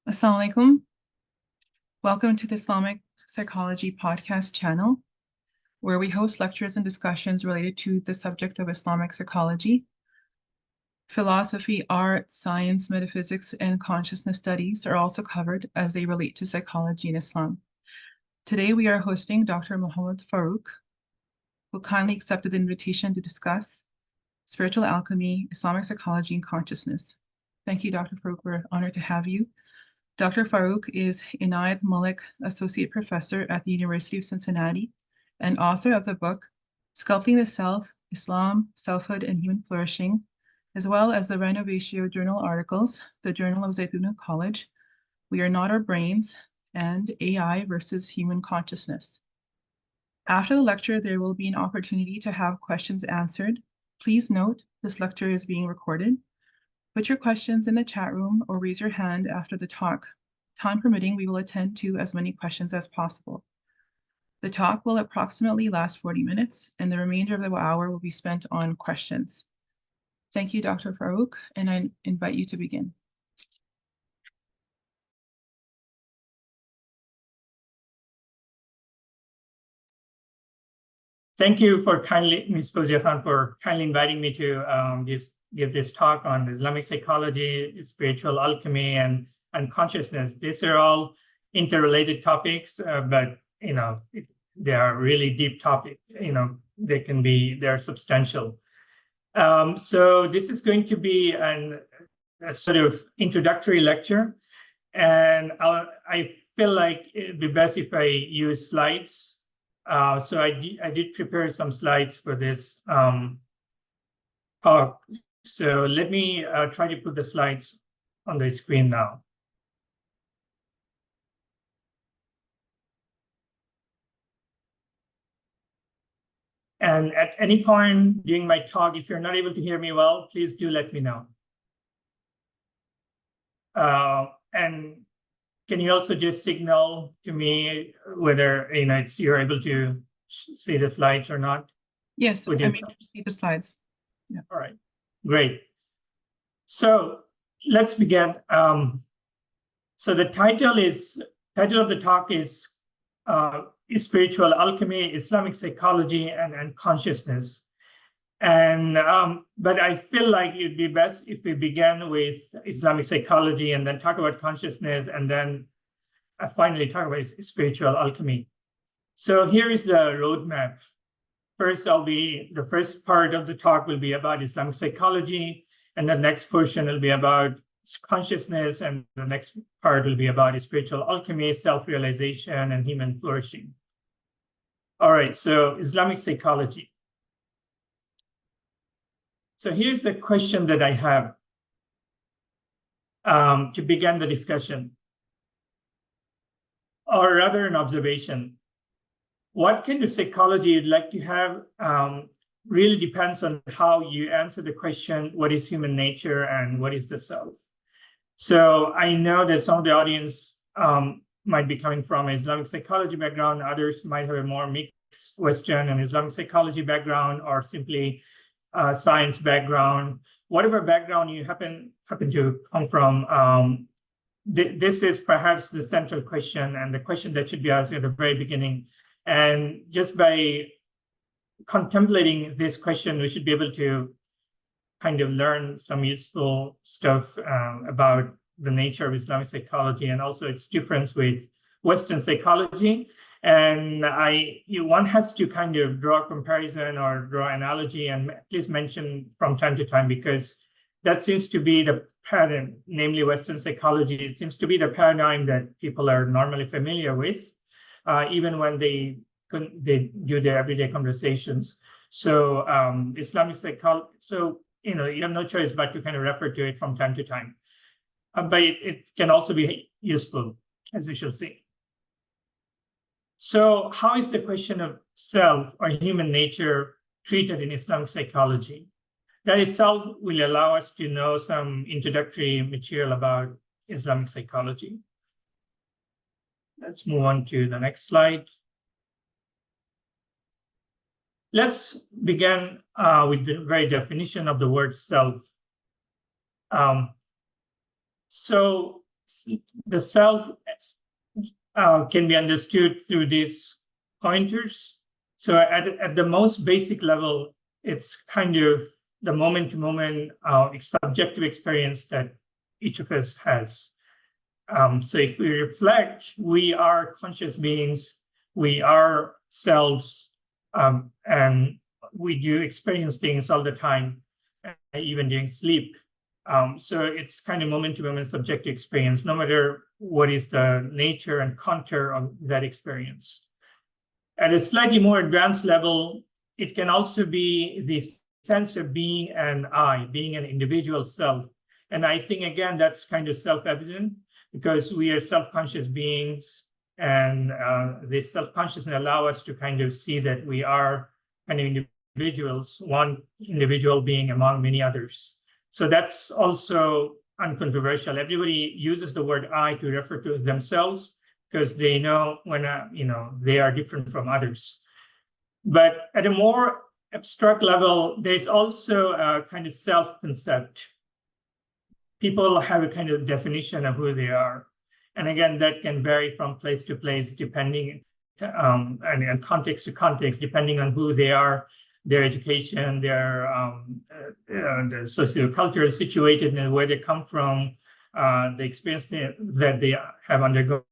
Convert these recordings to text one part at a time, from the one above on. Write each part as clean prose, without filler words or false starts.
Assalamu alaikum. Welcome to the Islamic Psychology podcast channel, where we host lectures and discussions related to the subject of Islamic psychology. Philosophy, art, science, metaphysics, and consciousness studies are also covered as they relate to psychology in Islam. Today we are hosting Dr. Muhammad Faruque, who kindly accepted the invitation to discuss spiritual alchemy, Islamic psychology, and consciousness. Thank you, Dr. Faruque. We're honored to have you. Dr. Faruque is Inayat Malik Associate Professor at the University of Cincinnati and author of the book Sculpting the Self, Islam, Selfhood, and Human Flourishing, as well as the Renovatio journal articles, the Journal of Zaytuna College, We Are Not Our Brains, and AI versus Human Consciousness. After the lecture, there will be an opportunity to have questions answered. Please note this lecture is being recorded. Put your questions in the chat room or raise your hand after the talk. Time permitting, we will attend to as many questions as possible. The talk will approximately last 40 minutes, and the remainder of the hour will be spent on questions. Thank you, Dr. Faruque, and I invite you to begin. Thank you for Ms. Fauziya, for kindly inviting me to give this talk on Islamic psychology, spiritual alchemy, and consciousness. These are all interrelated topics, but they are really deep topics. They're substantial. So this is going to be a sort of introductory lecture, and I feel like it'd be best if I use slides. So I did prepare some slides for this talk. So let me try to put the slides on the screen now. And at any point during my talk, if you're not able to hear me well, please do let me know. And can you also just signal to me whether you're able to see the slides or not? Yes, I mean, see the slides. Yeah. All right, great. So let's begin. So the title of the talk is Spiritual Alchemy, Islamic Psychology, and Consciousness. And but I feel like it'd be best if we begin with Islamic psychology and then talk about consciousness, and then finally talk about spiritual alchemy. So here is the roadmap. First, the first part of the talk will be about Islamic psychology, and the next portion will be about consciousness, and the next part will be about spiritual alchemy, self-realization, and human flourishing. All right, so Islamic psychology. So here's the question that I have to begin the discussion, or rather an observation. What kind of psychology you'd like to have really depends on how you answer the question, what is human nature and what is the self? So I know that some of the audience might be coming from an Islamic psychology background, others might have a more mixed Western and Islamic psychology background, or simply science background. Whatever background you happen to come from, this is perhaps the central question, and the question that should be asked at the very beginning. And just by contemplating this question, we should be able to kind of learn some useful stuff about the nature of Islamic psychology and also its difference with Western psychology. And one has to kind of draw a comparison or draw analogy and at least mention from time to time, because that seems to be the pattern, namely Western psychology. It seems to be the paradigm that people are normally familiar with, even when they do their everyday conversations. So Islamic psychology, so you have no choice but to kind of refer to it from time to time. But it can also be useful, as we shall see. So how is the question of self or human nature treated in Islamic psychology? That itself will allow us to know some introductory material about Islamic psychology. Let's move on to the next slide. Let's begin with the very definition of the word self. So the self can be understood through these pointers. So at the most basic level, it's kind of the moment-to-moment subjective experience that each of us has. So if we reflect, we are conscious beings, we are selves, and we do experience things all the time, even during sleep. So it's kind of moment-to-moment subjective experience, no matter what is the nature and contour of that experience. At a slightly more advanced level, it can also be the sense of being an I, being an individual self. And I think, again, that's kind of self-evident because we are self-conscious beings, and this self-consciousness allow us to kind of see that we are kind of individuals, one individual being among many others. So that's also uncontroversial. Everybody uses the word I to refer to themselves because they know when they are different from others. But at a more abstract level, there's also a kind of self-concept. People have a kind of definition of who they are. And again, that can vary from place to place, depending and context to context, depending on who they are, their education, their sociocultural situated, and where they come from, the experience that they have undergone,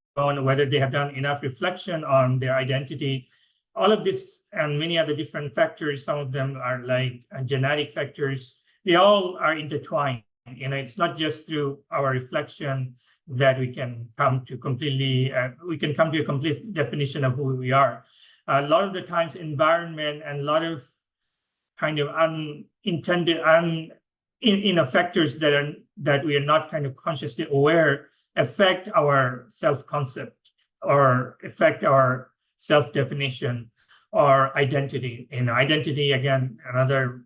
whether they have done enough reflection on their identity. All of this and many other different factors, some of them are like genetic factors, they all are intertwined. It's not just through our reflection that we can come to a complete definition of who we are. A lot of the times, environment and a lot of kind of unintended factors that we are not kind of consciously aware affect our self-concept or affect our self-definition or identity. Identity, again, another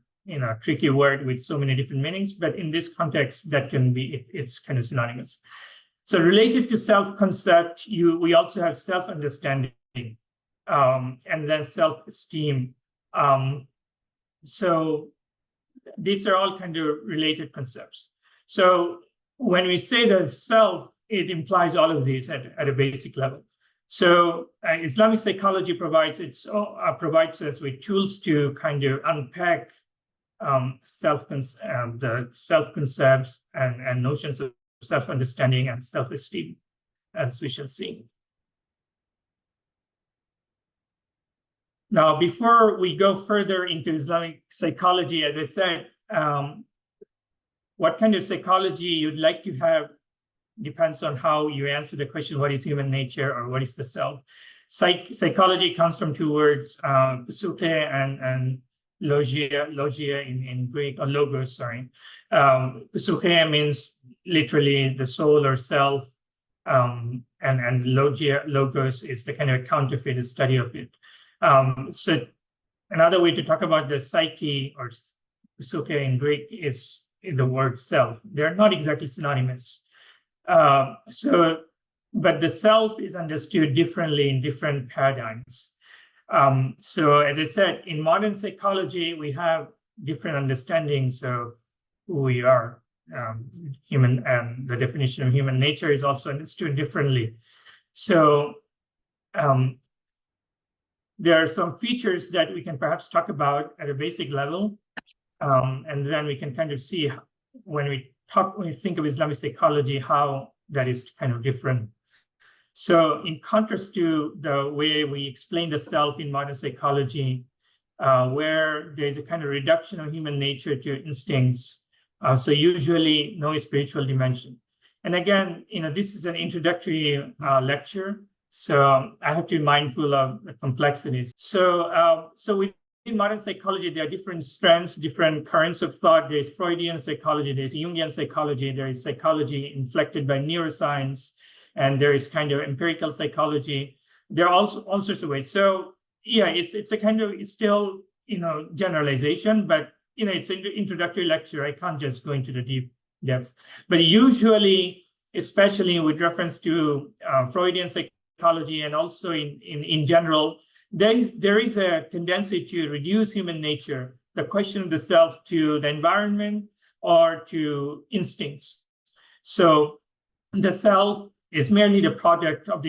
tricky word with so many different meanings, but in this context, that can be it's kind of synonymous. So related to self-concept, we also have self-understanding and then self-esteem. So these are all kind of related concepts. So when we say the self, it implies all of these at a basic level. So Islamic psychology provides us with tools to kind of unpack the self-concepts and notions of self-understanding and self-esteem, as we shall see. Now, before we go further into Islamic psychology, as I said, what kind of psychology you'd like to have depends on how you answer the question, what is human nature or what is the self? Psychology comes from two words, psyche and logia in Greek, or logos, sorry. Psyche means literally the soul or self, and logos is the kind of counterfeit, the study of it. So another way to talk about the psyche or psyche in Greek is the word self. They're not exactly synonymous. But the self is understood differently in different paradigms. So as I said, in modern psychology, we have different understandings of who we are. Human, and the definition of human nature is also understood differently. So there are some features that we can perhaps talk about at a basic level, and then we can kind of see when we think of Islamic psychology, how that is kind of different. So in contrast to the way we explain the self in modern psychology, where there's a kind of reduction of human nature to instincts, so usually no spiritual dimension. And again, this is an introductory lecture, so I have to be mindful of the complexities. So within modern psychology, there are different strands, different currents of thought. There's Freudian psychology, there's Jungian psychology, there is psychology inflected by neuroscience, and there is kind of empirical psychology. There are also all sorts of ways. So yeah, it's a kind of, it's still, generalization, but it's an introductory lecture. I can't just go into the deep depth. But usually, especially with reference to Freudian psychology and also in general, there is a tendency to reduce human nature, the question of the self, to the environment or to instincts. So the self is merely the product of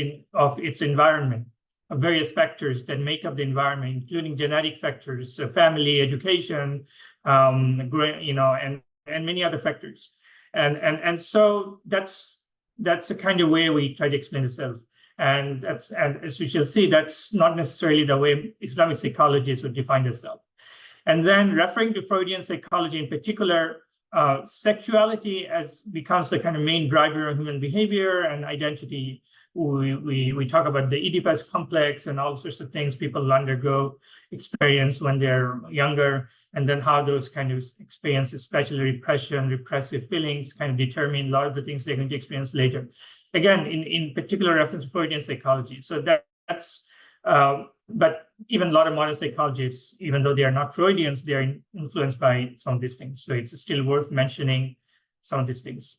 its environment, of various factors that make up the environment, including genetic factors, family, education, and many other factors. And so that's the kind of way we try to explain the self. And as we shall see, that's not necessarily the way Islamic psychologists would define the self. And then referring to Freudian psychology in particular, sexuality becomes the kind of main driver of human behavior and identity. We talk about the Oedipus complex and all sorts of things people experience when they're younger, and then how those kind of experiences, especially repression, repressive feelings, kind of determine a lot of the things they're going to experience later. Again, in particular reference to Freudian psychology. So that's but even a lot of modern psychologists, even though they are not Freudians, they are influenced by some of these things. So it's still worth mentioning some of these things.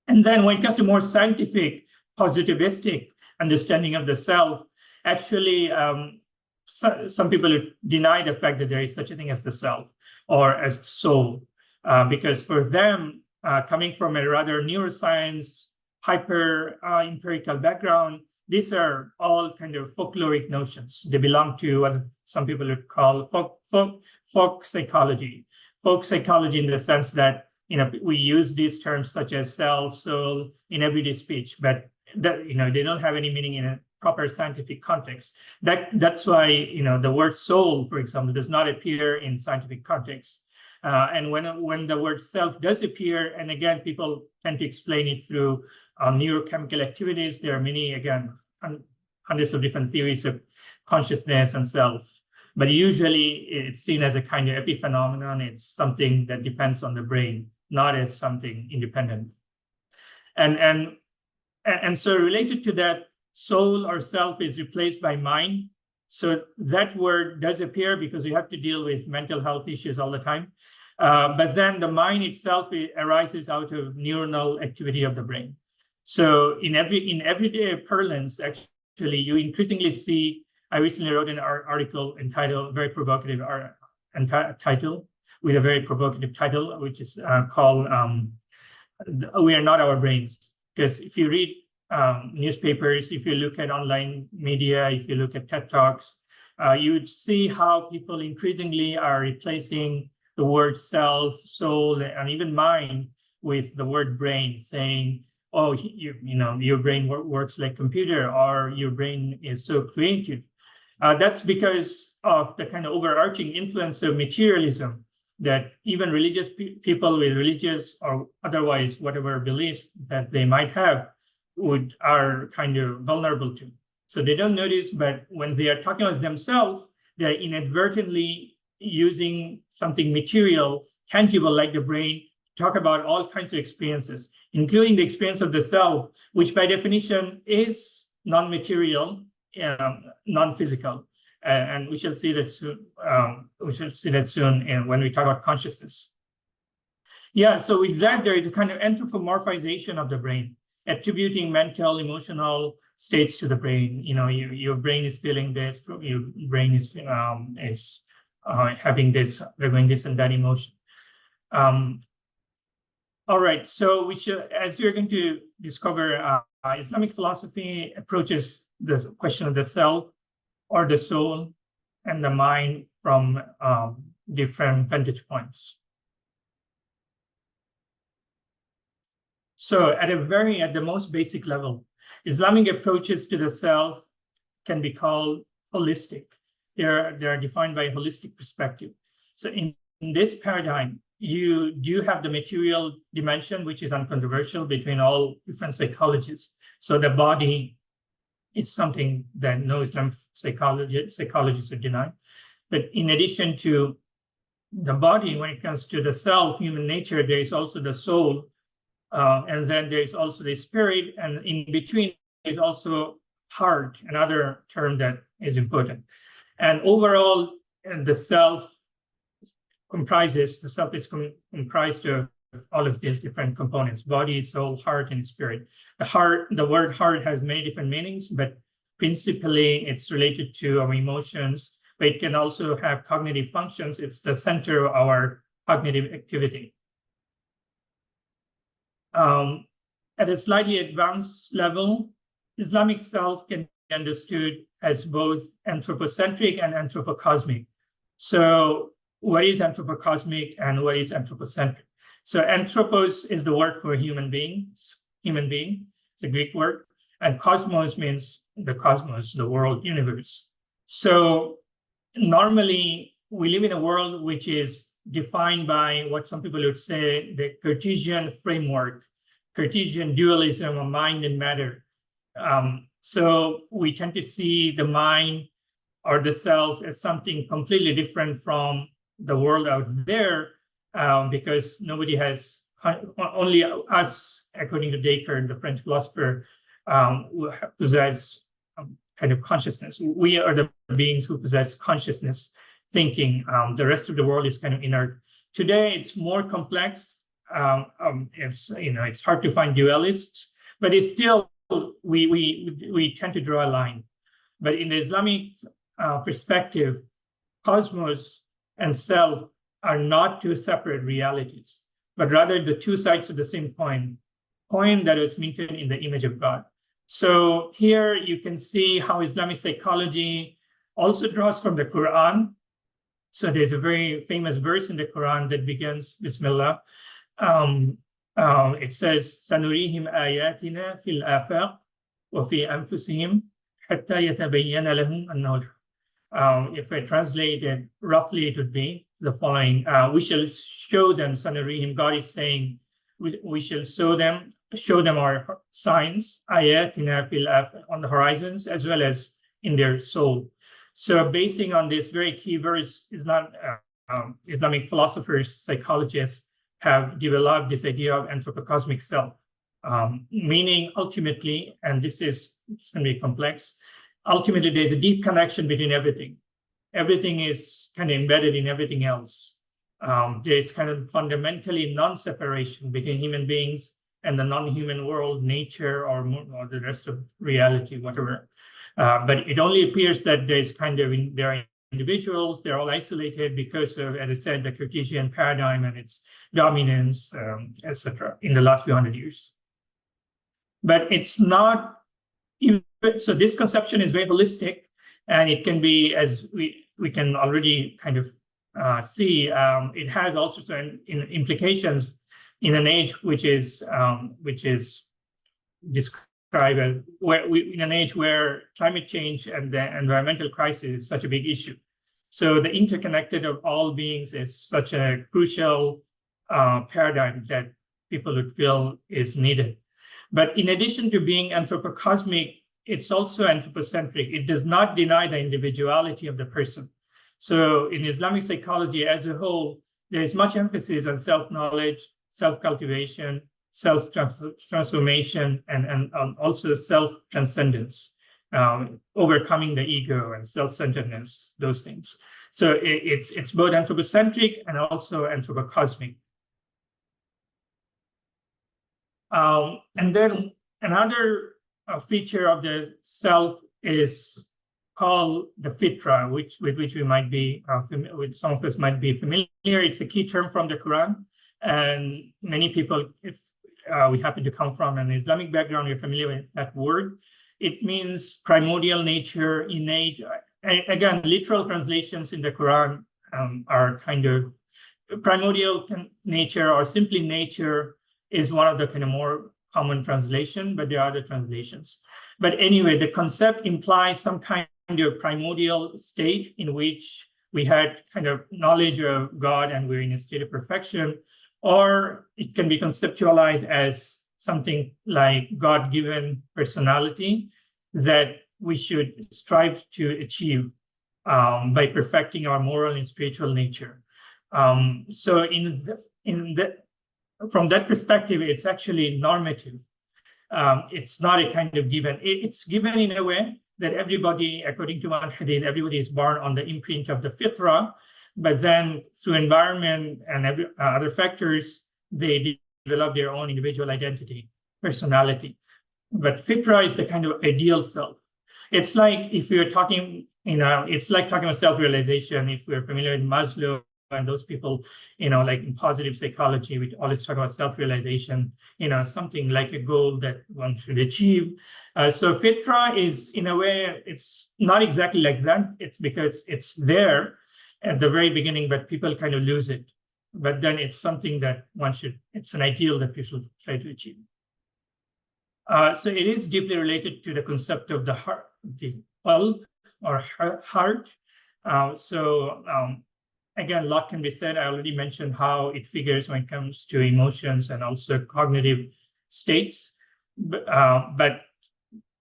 And then when it comes to more scientific, positivistic understanding of the self, actually, some people deny the fact that there is such a thing as the self or as soul, because for them, coming from a rather neuroscience, hyper-empirical background, these are all kind of folkloric notions. They belong to what some people would call folk psychology. Folk psychology in the sense that we use these terms such as self, soul in everyday speech, but they don't have any meaning in a proper scientific context. That's why the word soul, for example, does not appear in scientific context. And when the word self does appear, and again, people tend to explain it through neurochemical activities. There are many, again, hundreds of different theories of consciousness and self, but usually it's seen as a kind of epiphenomenon. It's something that depends on the brain, not as something independent. And so related to that, soul or self is replaced by mind. So that word does appear because you have to deal with mental health issues all the time. But then the mind itself arises out of neuronal activity of the brain. So in everyday parlance, actually, you increasingly see. I recently wrote an article entitled, very provocative title, with a very provocative title, which is called "We Are Not Our Brains." Because if you read newspapers, if you look at online media, if you look at TED Talks, you would see how people increasingly are replacing the word self, soul, and even mind with the word brain, saying, oh, your brain works like computer, or your brain is so creative. That's because of the kind of overarching influence of materialism that even religious people with religious or otherwise whatever beliefs that they might have are kind of vulnerable to. So they don't notice, but when they are talking about themselves, they're inadvertently using something material, tangible like the brain, to talk about all kinds of experiences, including the experience of the self, which by definition is non-material, non-physical. And we shall see that soon. When we talk about consciousness. Yeah, so with that, there is a kind of anthropomorphization of the brain, attributing mental, emotional states to the brain. Your brain is feeling this, your brain is having this, undergoing this and that emotion. All right, so as we're going to discover, Islamic philosophy approaches the question of the self or the soul and the mind from different vantage points. So at the most basic level, Islamic approaches to the self can be called holistic. They're defined by a holistic perspective. So in this paradigm, you do have the material dimension, which is uncontroversial between all different psychologists. So the body is something that no Islamic psychologists would deny. But in addition to the body, when it comes to the self, human nature, there is also the soul, and then there is also the spirit, and in between is also heart, another term that is important. And overall, the self is comprised of all of these different components: body, soul, heart, and spirit. The word heart has many different meanings, but principally it's related to our emotions, but it can also have cognitive functions. It's the center of our cognitive activity. at a slightly advanced level, Islamic self can be understood as both anthropocentric and anthropocosmic. So what is anthropocosmic and what is anthropocentric? So anthropos is the word for human being. It's a Greek word. And cosmos means the cosmos, the world, universe. So normally we live in a world which is defined by what some people would say the Cartesian framework, Cartesian dualism of mind and matter. So we tend to see the mind or the self as something completely different from the world out there, because nobody has, only us, according to Descartes, the French philosopher, possess kind of consciousness. We are the beings who possess consciousness, thinking. The rest of the world is kind of inert. Today, it's more complex. It's hard to find dualists, but it's still we tend to draw a line. But in the Islamic perspective, cosmos and self are not two separate realities, but rather the two sides of the same coin that was minted in the image of God. So here you can see how Islamic psychology also draws from the Quran. So there's a very famous verse in the Quran that begins, Bismillah. It says, "Sanurihim ayatina fil afaq wa fi anfusihim hatta yatabayyana lahum annahu." If I translate it roughly, it would be the following: we shall show them, Sanurihim. God is saying, we shall show them our signs, ayatina fil afaq, on the horizons as well as in their soul. So basing on this very key verse, Islamic philosophers, psychologists have developed this idea of anthropocosmic self, meaning ultimately, and it's going to be complex, ultimately there's a deep connection between everything. Everything is kind of embedded in everything else. There's kind of fundamentally non-separation between human beings and the non-human world, nature, or the rest of reality, whatever. But it only appears that there's there are individuals, they're all isolated because of, as I said, the Cartesian paradigm and its dominance, etc., in the last few hundred years. But it's not, so this conception is very holistic, and it can be, as we can already kind of see, it has also certain implications in an age which is described as in an age where climate change and the environmental crisis is such a big issue. So the interconnected of all beings is such a crucial paradigm that people would feel is needed. But in addition to being anthropocosmic, it's also anthropocentric. It does not deny the individuality of the person. So in Islamic psychology as a whole, there is much emphasis on self-knowledge, self-cultivation, self-transformation, and also self-transcendence, overcoming the ego and self-centeredness, those things. So it's both anthropocentric and also anthropocosmic. And then another feature of the self is called the fitra, with which we might be with some of us might be familiar. It's a key term from the Quran, and many people, if we happen to come from an Islamic background, you're familiar with that word. It means primordial nature, innate. Again, literal translations in the Quran are kind of primordial nature, or simply nature is one of the kind of more common translation, but there are other translations. But anyway, the concept implies some kind of primordial state in which we had kind of knowledge of God and we're in a state of perfection, or it can be conceptualized as something like God-given personality that we should strive to achieve by perfecting our moral and spiritual nature. So from that perspective, it's actually normative. It's not a kind of given. It's given in a way that everybody, according to one hadith, everybody is born on the imprint of the fitra, but then through environment and other factors, they develop their own individual identity, personality. But fitra is the kind of ideal self. It's like if we are talking, it's like talking about self-realization. If we're familiar with Maslow, and those people, like in positive psychology, we always talk about self-realization, something like a goal that one should achieve. So Fitra is, in a way, it's not exactly like that. It's because it's there at the very beginning, but people kind of lose it. But then it's something that it's an ideal that we should try to achieve. So it is deeply related to the concept of the heart, the qalb or heart. Again, a lot can be said. I already mentioned how it figures when it comes to emotions and also cognitive states. But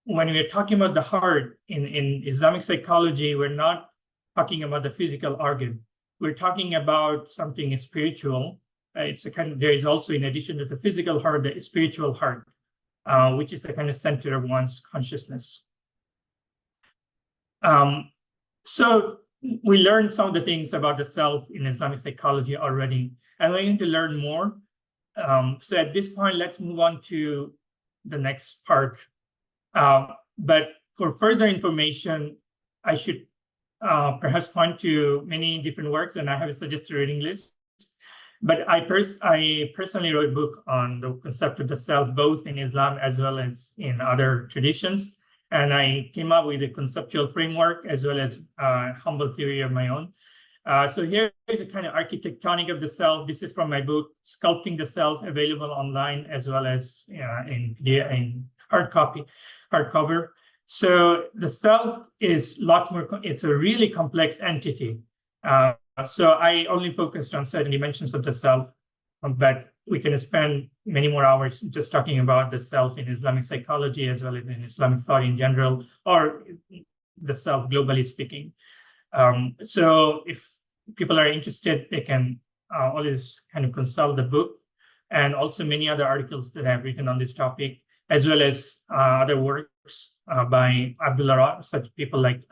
when we're talking about the heart in Islamic psychology, we're not talking about the physical organ. We're talking about something spiritual. There is also, in addition to the physical heart, the spiritual heart, which is a kind of center of one's consciousness. So we learned some of the things about the self in Islamic psychology already, and we're going to learn more. So at this point, let's move on to the next part. But for further information, I should perhaps point to many different works, and I have a suggested reading list. But I personally wrote a book on the concept of the self, both in Islam as well as in other traditions. And I came up with a conceptual framework as well as a humble theory of my own. So here is a kind of architectonic of the self. This is from my book, Sculpting the Self, available online as well as in hardcover. So the self is a lot more, it's a really complex entity. So I only focused on certain dimensions of the self, but we can spend many more hours just talking about the self in Islamic psychology as well as in Islamic thought in general, or the self globally speaking. So if people are interested, they can always kind of consult the book and also many other articles that I've written on this topic, as well as other works by Abdullah, such people like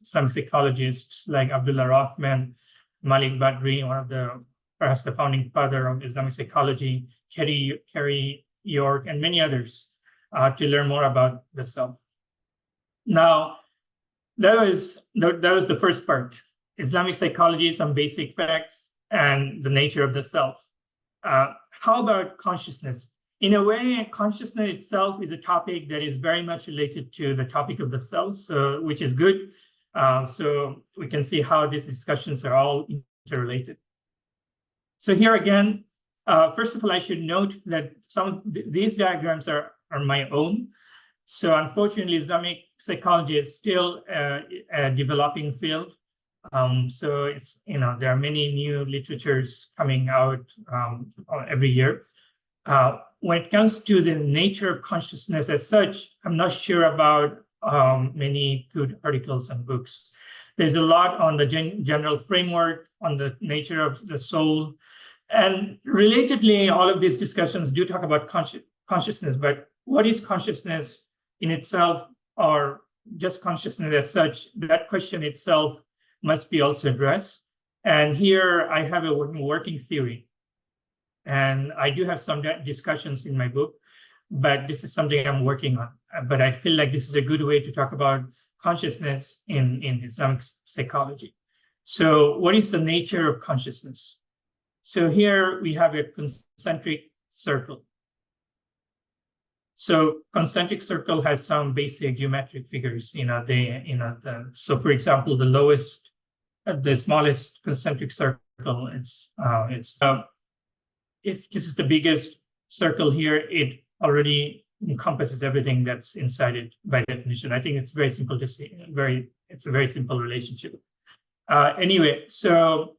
Islamic psychologists like Abdullah Rothman, Malik Badri, one of perhaps the founding father of Islamic psychology, Kerry York, and many others to learn more about the self. Now, that was the first part. Islamic psychology, some basic facts, and the nature of the self. How about consciousness? In a way, consciousness itself is a topic that is very much related to the topic of the self, which is good. So we can see how these discussions are all interrelated. So here again, first of all, I should note that some of these diagrams are my own. So unfortunately, Islamic psychology is still a developing field. So it's, there are many new literatures coming out every year. When it comes to the nature of consciousness as such, I'm not sure about many good articles and books. There's a lot on the general framework, on the nature of the soul. And relatedly, all of these discussions do talk about consciousness, but what is consciousness in itself, or just consciousness as such? That question itself must be also addressed. And here I have a working theory. And I do have some discussions in my book, but this is something I'm working on. But I feel like this is a good way to talk about consciousness in Islamic psychology. So what is the nature of consciousness? So here we have a concentric circle. So concentric circle has some basic geometric figures. So for example, the smallest concentric circle is if this is the biggest circle here, it already encompasses everything that's inside it by definition. I think it's very simple to see. It's a very simple relationship. Anyway, so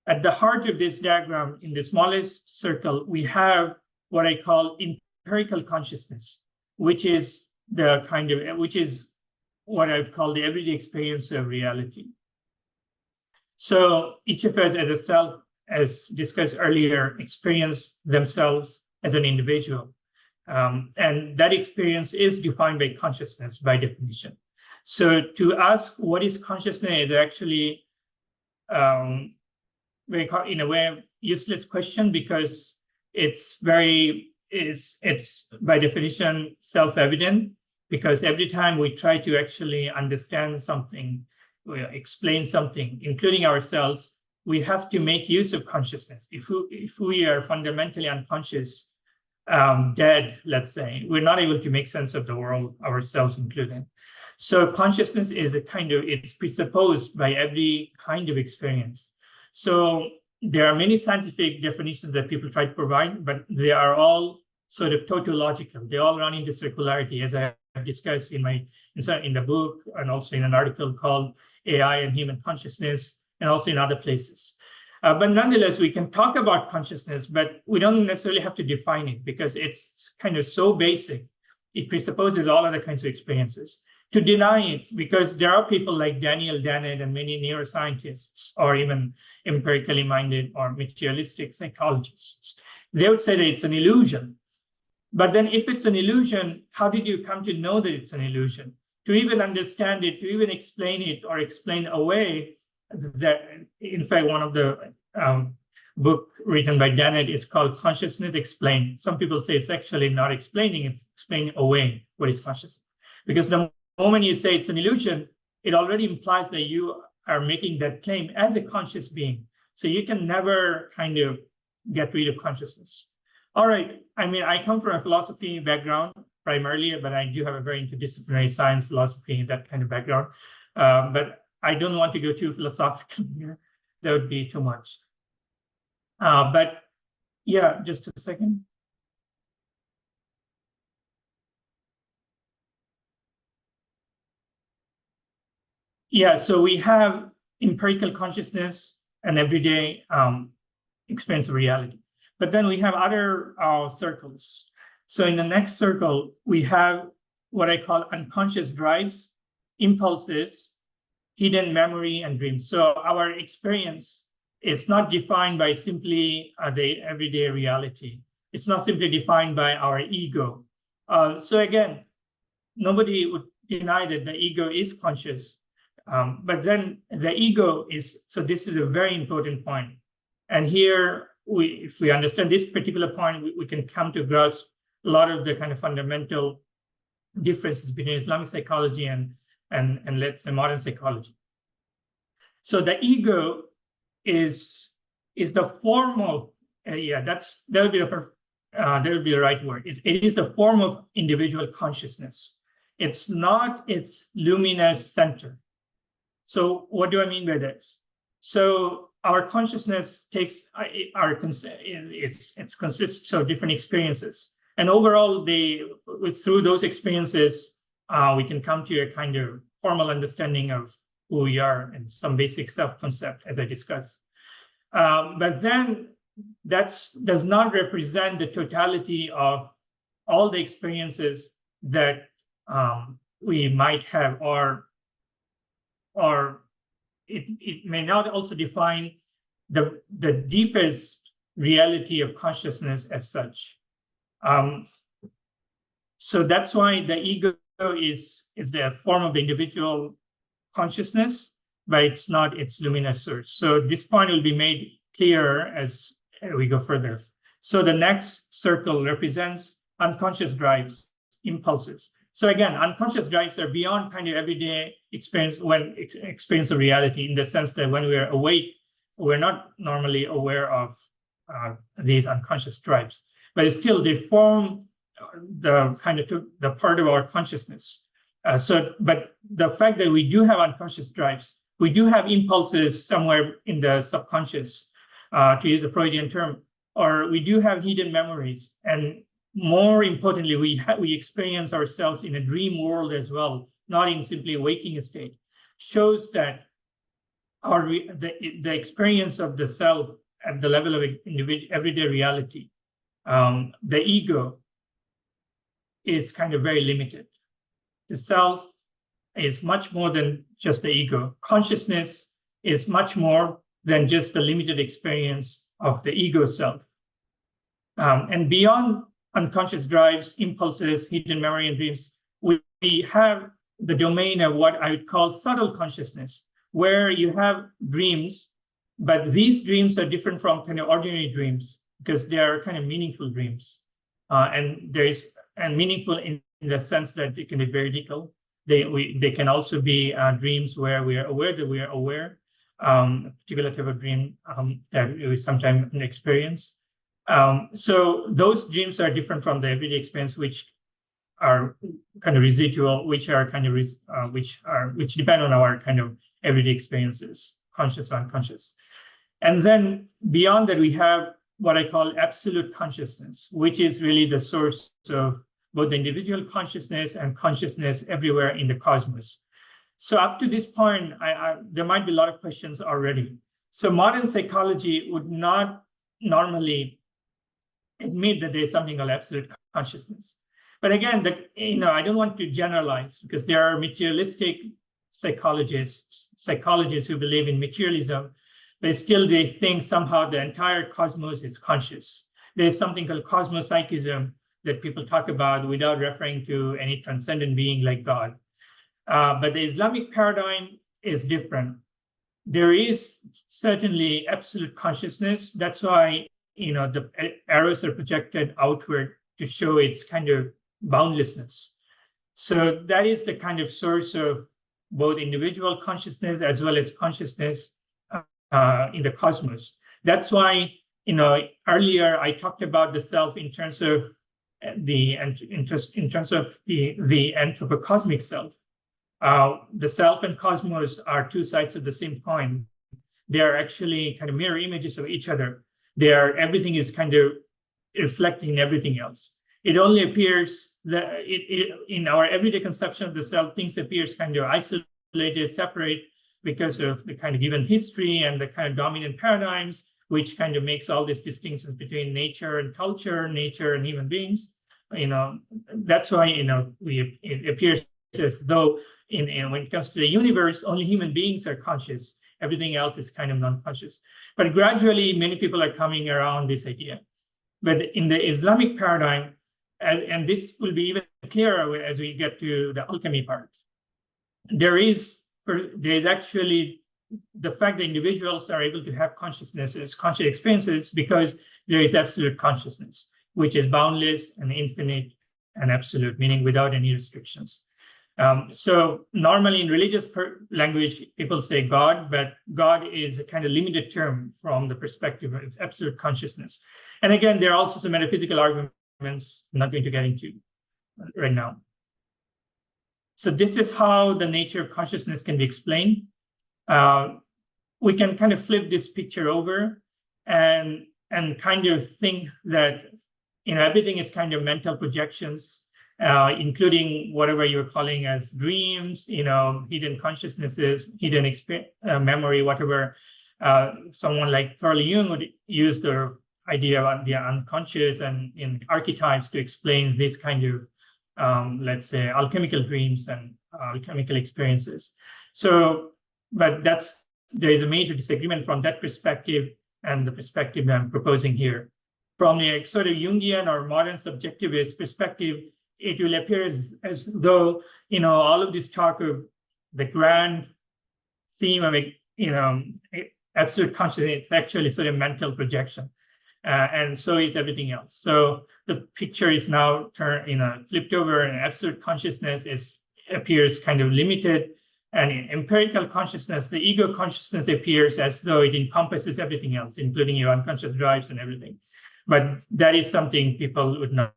at the heart of this diagram, in the smallest circle, we have what I call empirical consciousness, which is what I call the everyday experience of reality. So each of us as a self, as discussed earlier, experience themselves as an individual. And that experience is defined by consciousness by definition. So to ask what is consciousness is actually in a way useless question, because it's by definition self-evident, because every time we try to actually understand something, we explain something, including ourselves, we have to make use of consciousness. If we are fundamentally unconscious, dead, let's say, we're not able to make sense of the world, ourselves included. So consciousness is it's presupposed by every kind of experience. So there are many scientific definitions that people try to provide, but they are all sort of tautological. They all run into circularity, as I have discussed in the book, and also in an article called AI and Human Consciousness, and also in other places. But nonetheless, we can talk about consciousness, but we don't necessarily have to define it because it's kind of so basic. It presupposes all other kinds of experiences. To deny it, because there are people like Daniel Dennett and many neuroscientists, or even empirically minded or materialistic psychologists, they would say that it's an illusion. But then if it's an illusion, how did you come to know that it's an illusion? To even understand it, to even explain it or explain away that, in fact, one of the book written by Dennett is called Consciousness Explained. Some people say it's actually not explaining, it's explaining away what is consciousness. Because the moment you say it's an illusion, it already implies that you are making that claim as a conscious being. So you can never kind of get rid of consciousness. All right, I mean, I come from a philosophy background primarily, but I do have a very interdisciplinary science, philosophy, that kind of background. But I don't want to go too philosophical here. That would be too much. But yeah, just a second. Yeah, so we have empirical consciousness and everyday experience of reality. But then we have other circles. So in the next circle, we have what I call unconscious drives, impulses, hidden memory, and dreams. So our experience is not defined by simply the everyday reality. It's not simply defined by our ego. So again, nobody would deny that the ego is conscious. But then the ego is, so this is a very important point. And here, if we understand this particular point, we can come to grasp a lot of the kind of fundamental differences between Islamic psychology and let's say modern psychology. So the ego is the form of that would be the right word. It is the form of individual consciousness. It's not its luminous center. So what do I mean by this? So our consciousness takes it consists of different experiences, and overall, through those experiences, we can come to a kind of formal understanding of who we are and some basic self-concept, as I discussed. But then that does not represent the totality of all the experiences that we might have, or it may not also define the deepest reality of consciousness as such. So that's why the ego is the form of the individual consciousness, but it's not its luminous source. So this point will be made clearer as we go further. So the next circle represents unconscious drives, impulses. So again, unconscious drives are beyond kind of everyday experience experience of reality, in the sense that when we are awake, we're not normally aware of these unconscious drives, but still they form the kind of the part of our consciousness. But the fact that we do have unconscious drives, we do have impulses somewhere in the subconscious, to use a Freudian term, or we do have hidden memories, and more importantly, we experience ourselves in a dream world as well, not in simply a waking state. Shows that the experience of the self at the level of everyday reality, the ego is kind of very limited. The self is much more than just the ego. Consciousness is much more than just the limited experience of the ego self. And beyond unconscious drives, impulses, hidden memory, and dreams, we have the domain of what I would call subtle consciousness, where you have dreams, but these dreams are different from kind of ordinary dreams because they are kind of meaningful dreams. And meaningful in the sense that they can be veridical. They can also be dreams where we are aware that we are aware. a particular type of dream that we sometimes experience. So those dreams are different from the everyday experience, which are kind of residual, which depend on our kind of everyday experiences, conscious, unconscious. And then beyond that, we have what I call absolute consciousness, which is really the source of both the individual consciousness and consciousness everywhere in the cosmos. So up to this point, there might be a lot of questions already. So modern psychology would not normally admit that there is something called absolute consciousness. But again, I don't want to generalize, because there are materialistic psychologists who believe in materialism, but still they think somehow the entire cosmos is conscious. There's something called cosmopsychism that people talk about without referring to any transcendent being like God. But the Islamic paradigm is different. There is certainly absolute consciousness. That's why the arrows are projected outward to show its kind of boundlessness. So that is the kind of source of both individual consciousness as well as consciousness in the cosmos. That's why earlier I talked about the self in terms of the anthropocosmic self. The self and cosmos are two sides of the same coin. They are actually kind of mirror images of each other. Everything is kind of reflecting everything else. It only appears that in our everyday conception of the self, things appears kind of isolated, separate, because of the kind of given history and the kind of dominant paradigms, which kind of makes all these distinctions between nature and culture, nature and human beings. That's why it appears as though when it comes to the universe, only human beings are conscious. Everything else is kind of non-conscious. But gradually, many people are coming around this idea. But in the Islamic paradigm, and this will be even clearer as we get to the alchemy part, there is actually the fact that individuals are able to have conscious experiences because there is absolute consciousness, which is boundless and infinite and absolute, meaning without any restrictions. So normally in religious language, people say God, but God is a kind of limited term from the perspective of absolute consciousness. And again, there are also some metaphysical arguments I'm not going to get into right now. So this is how the nature of consciousness can be explained. We can kind of flip this picture over and kind of think that everything is kind of mental projections, including whatever you're calling as dreams, hidden consciousnesses, hidden memory, whatever. Someone like Carl Jung would use the idea about the unconscious and in archetypes to explain this kind of, let's say, alchemical dreams and alchemical experiences. So, but there is a major disagreement from that perspective and the perspective that I'm proposing here. From a sort of Jungian or modern subjectivist perspective, it will appear as though, all of this talk of the grand theme of, absolute consciousness, it's actually sort of mental projection. And so is everything else. So the picture is now flipped over, and absolute consciousness appears kind of limited. And in empirical consciousness, the ego consciousness appears as though it encompasses everything else, including your unconscious drives and everything. But that is something people would not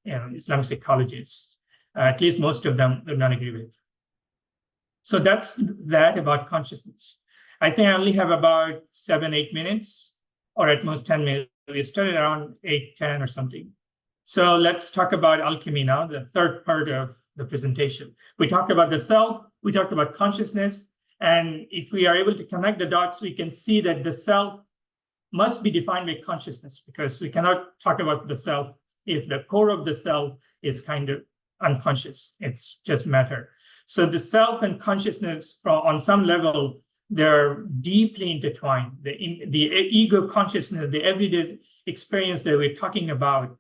Islamic psychologists, at least most of them, would not agree with. So that's that about consciousness. I think I only have about 7-8 minutes, or at most 10 minutes. We started around 8:10 or something. So let's talk about alchemy now, the third part of the presentation. We talked about the self, we talked about consciousness, and if we are able to connect the dots, we can see that the self must be defined by consciousness, because we cannot talk about the self if the core of the self is kind of unconscious. It's just matter. So the self and consciousness, on some level, they're deeply intertwined. The ego consciousness, the everyday experience that we're talking about,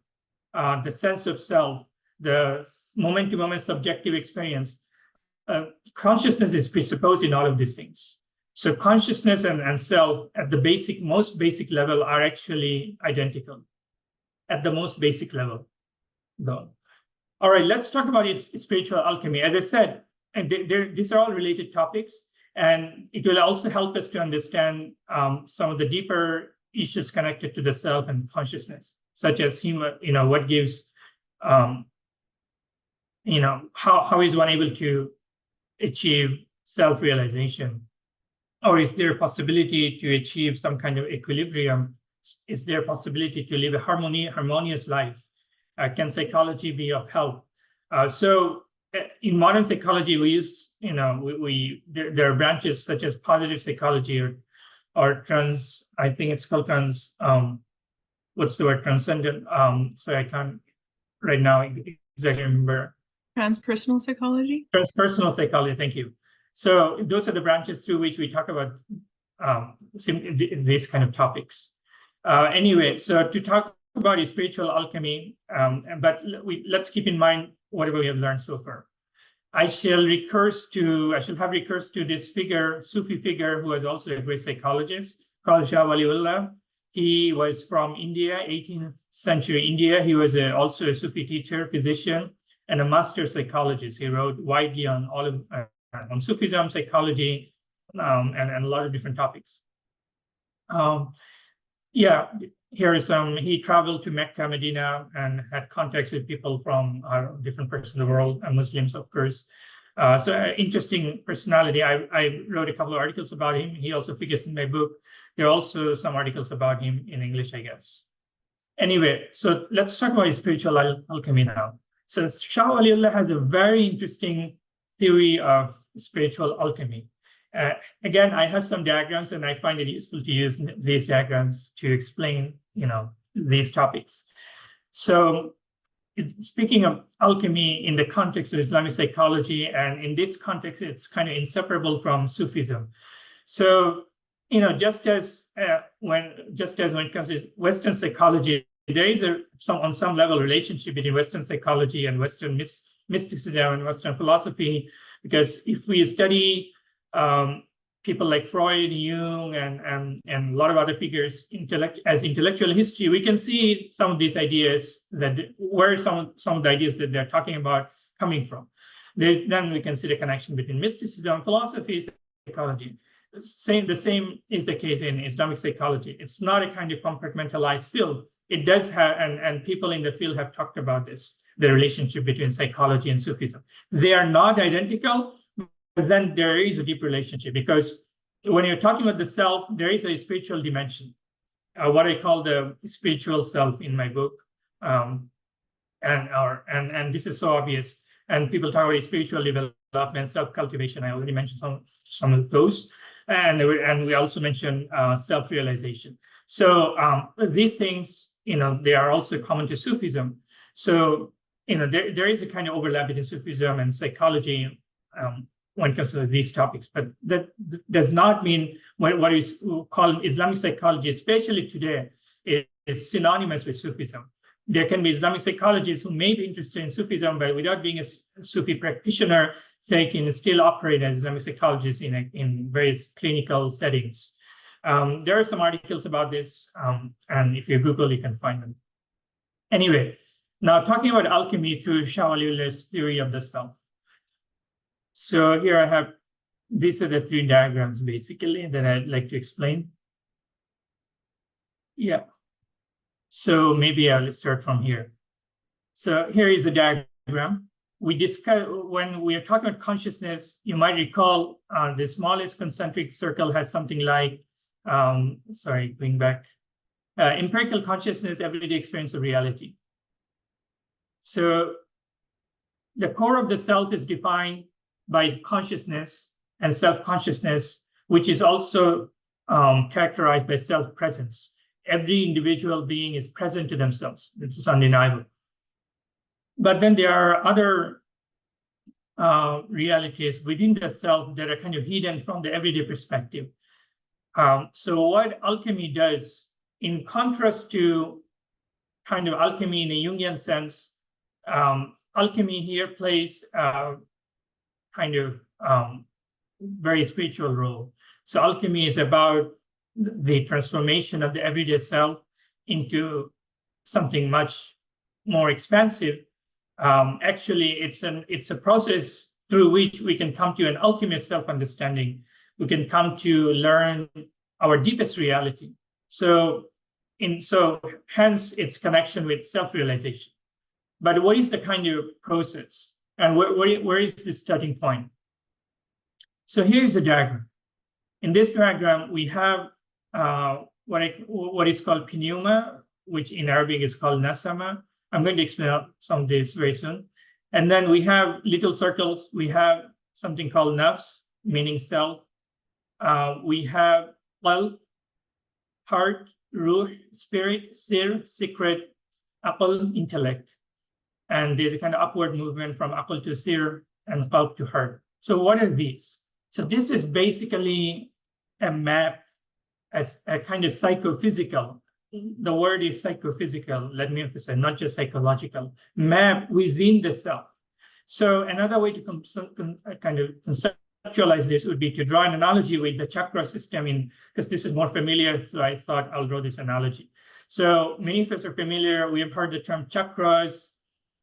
the sense of self, the moment-to-moment subjective experience, consciousness is presupposed in all of these things. So consciousness and self at the most basic level are actually identical, at the most basic level, though. All right, let's talk about its spiritual alchemy. As I said, and these are all related topics. And it will also help us to understand some of the deeper issues connected to the self and consciousness, such as what gives, how is one able to achieve self-realization? Or is there a possibility to achieve some kind of equilibrium? Is there a possibility to live a harmonious life? Can psychology be of help? So in modern psychology, we use, there are branches such as positive psychology or trans, I think it's called trans, what's the word, transcendent? So I can't right now exactly remember. Transpersonal psychology? Transpersonal psychology, thank you. So those are the branches through which we talk about these kind of topics. Anyway, so to talk about spiritual alchemy, but let's keep in mind whatever we have learned so far. I shall have recurse to this figure, Sufi figure, who was also a great psychologist, called Shah Waliullah. He was from India, 18th century India. He was also a Sufi teacher, physician, and a master psychologist. He wrote widely on on Sufism, psychology, and a lot of different topics. Here is he traveled to Mecca, Medina, and had contacts with people from different parts of the world, and Muslims, of course. So interesting personality. I wrote a couple of articles about him. He also figures in my book. There are also some articles about him in English, I guess. Anyway, so let's talk about spiritual alchemy now. So Shah Waliullah has a very interesting theory of spiritual alchemy. Again, I have some diagrams, and I find it useful to use these diagrams to explain, these topics. So speaking of alchemy in the context of Islamic psychology, and in this context, it's kind of inseparable from Sufism. So, just as when it comes to Western psychology, there is on some level relationship between Western psychology and Western mysticism and Western philosophy, because if we study people like Freud, Jung, and a lot of other figures as intellectual history, we can see some of these ideas where some of the ideas that they're talking about coming from. Then we can see the connection between mysticism, philosophy, psychology. The same is the case in Islamic psychology. It's not a kind of compartmentalized field. It does have, and people in the field have talked about this, the relationship between psychology and Sufism. They are not identical, but then there is a deep relationship, because when you're talking about the self, there is a spiritual dimension, what I call the spiritual self in my book. And this is so obvious. And people talk about spiritual development, self-cultivation. I already mentioned some of those. And we also mentioned self-realization. So these things, they are also common to Sufism. So, there is a kind of overlap between Sufism and psychology when it comes to these topics. But that does not mean what is called Islamic psychology, especially today, is synonymous with Sufism. There can be Islamic psychologists who may be interested in Sufism, but without being a Sufi practitioner, they can still operate as Islamic psychologists in various clinical settings. There are some articles about this, and if you Google, you can find them. Anyway, now talking about alchemy through Shah Waliullah's theory of the self. So here I have, these are the three diagrams basically that I'd like to explain. Yeah. So maybe I'll start from here. So here is a diagram. We discuss, when we are talking about consciousness, you might recall the smallest concentric circle has something like, going back, empirical consciousness, everyday experience of reality. So the core of the self is defined by consciousness and self-consciousness, which is also characterized by self-presence. Every individual being is present to themselves. This is undeniable. But then there are other realities within the self that are kind of hidden from the everyday perspective. So what alchemy does, in contrast to kind of alchemy in a Jungian sense, alchemy here plays a kind of very spiritual role. So alchemy is about the transformation of the everyday self into something much more expansive. Actually, it's a process through which we can come to an ultimate self-understanding, we can come to learn our deepest reality. So hence its connection with self-realization. But what is the kind of process? And where is the starting point? So here's a diagram. In this diagram, we have what is called pneuma, which in Arabic is called nasama. I'm going to explain some of this very soon. And then we have little circles. We have something called nafs, meaning self. We have qalb, heart, ruh, spirit, sir, secret, aql, intellect. And there's a kind of upward movement from aql to sir and qalb to heart. So what are these? So this is basically a map, as a kind of psychophysical. The word is psychophysical, let me emphasize, not just psychological, map within the self. So another way to kind of conceptualize this would be to draw an analogy with the chakra system, because this is more familiar, so I thought I'll draw this analogy. So many of us are familiar, we have heard the term chakras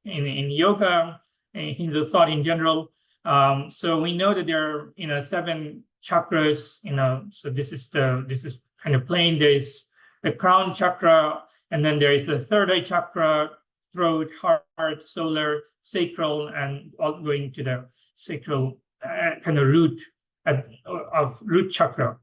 in yoga, in Hindu thought in general. So we know that there are 7 chakras, so this is kind of plain. There is the crown chakra, and then there is the third eye chakra, throat, heart, solar, sacral, and all going to the sacral kind of root of root chakra.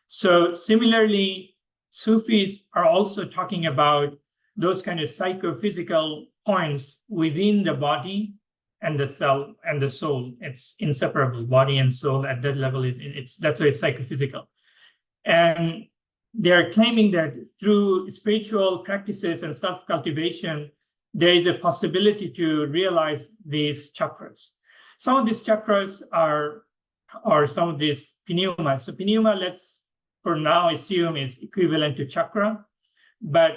So similarly, Sufis are also talking about those kind of psychophysical points within the body and the self and the soul. It's inseparable, body and soul at that level. That's why it's psychophysical. And they're claiming that through spiritual practices and self-cultivation, there is a possibility to realize these chakras. Some of these chakras are some of these pneuma. So pneuma, let's for now assume, is equivalent to chakra, but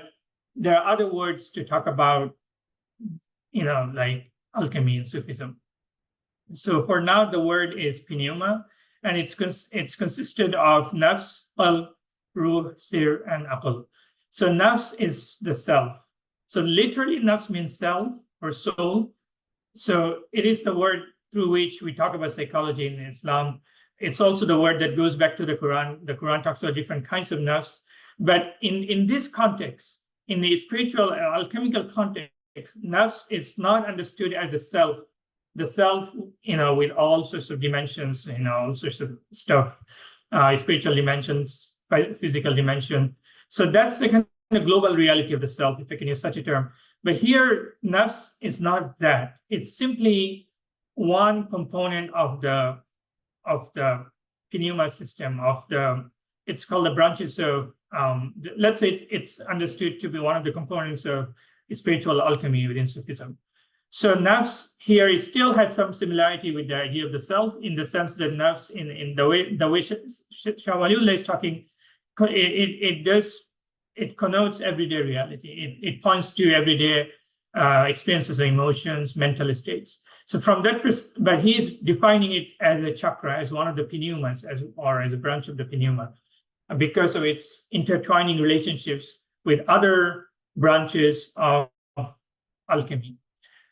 there are other words to talk about, like alchemy and Sufism. So for now, the word is pneuma, and it's consisted of nafs, qalb, ruh, sir, and aql. So nafs is the self. So literally, nafs means self or soul. So it is the word through which we talk about psychology in Islam. It's also the word that goes back to the Quran. The Quran talks about different kinds of nafs. But in this context, in the spiritual alchemical context, nafs is not understood as a self. The self, with all sorts of dimensions, all sorts of stuff, spiritual dimensions, physical dimension. So that's the kind of global reality of the self, if I can use such a term. But here, nafs is not that. It's simply one component of the pneuma system, it's called the branches of, let's say it's understood to be one of the components of spiritual alchemy within Sufism. So nafs here still has some similarity with the idea of the self, in the sense that nafs, in the way Shah Waliullah is talking, it connotes everyday reality. It points to everyday experiences of emotions, mental states. So from that perspective, but he is defining it as a chakra, as one of the pneumas, or as a branch of the pneuma, because of its intertwining relationships with other branches of alchemy.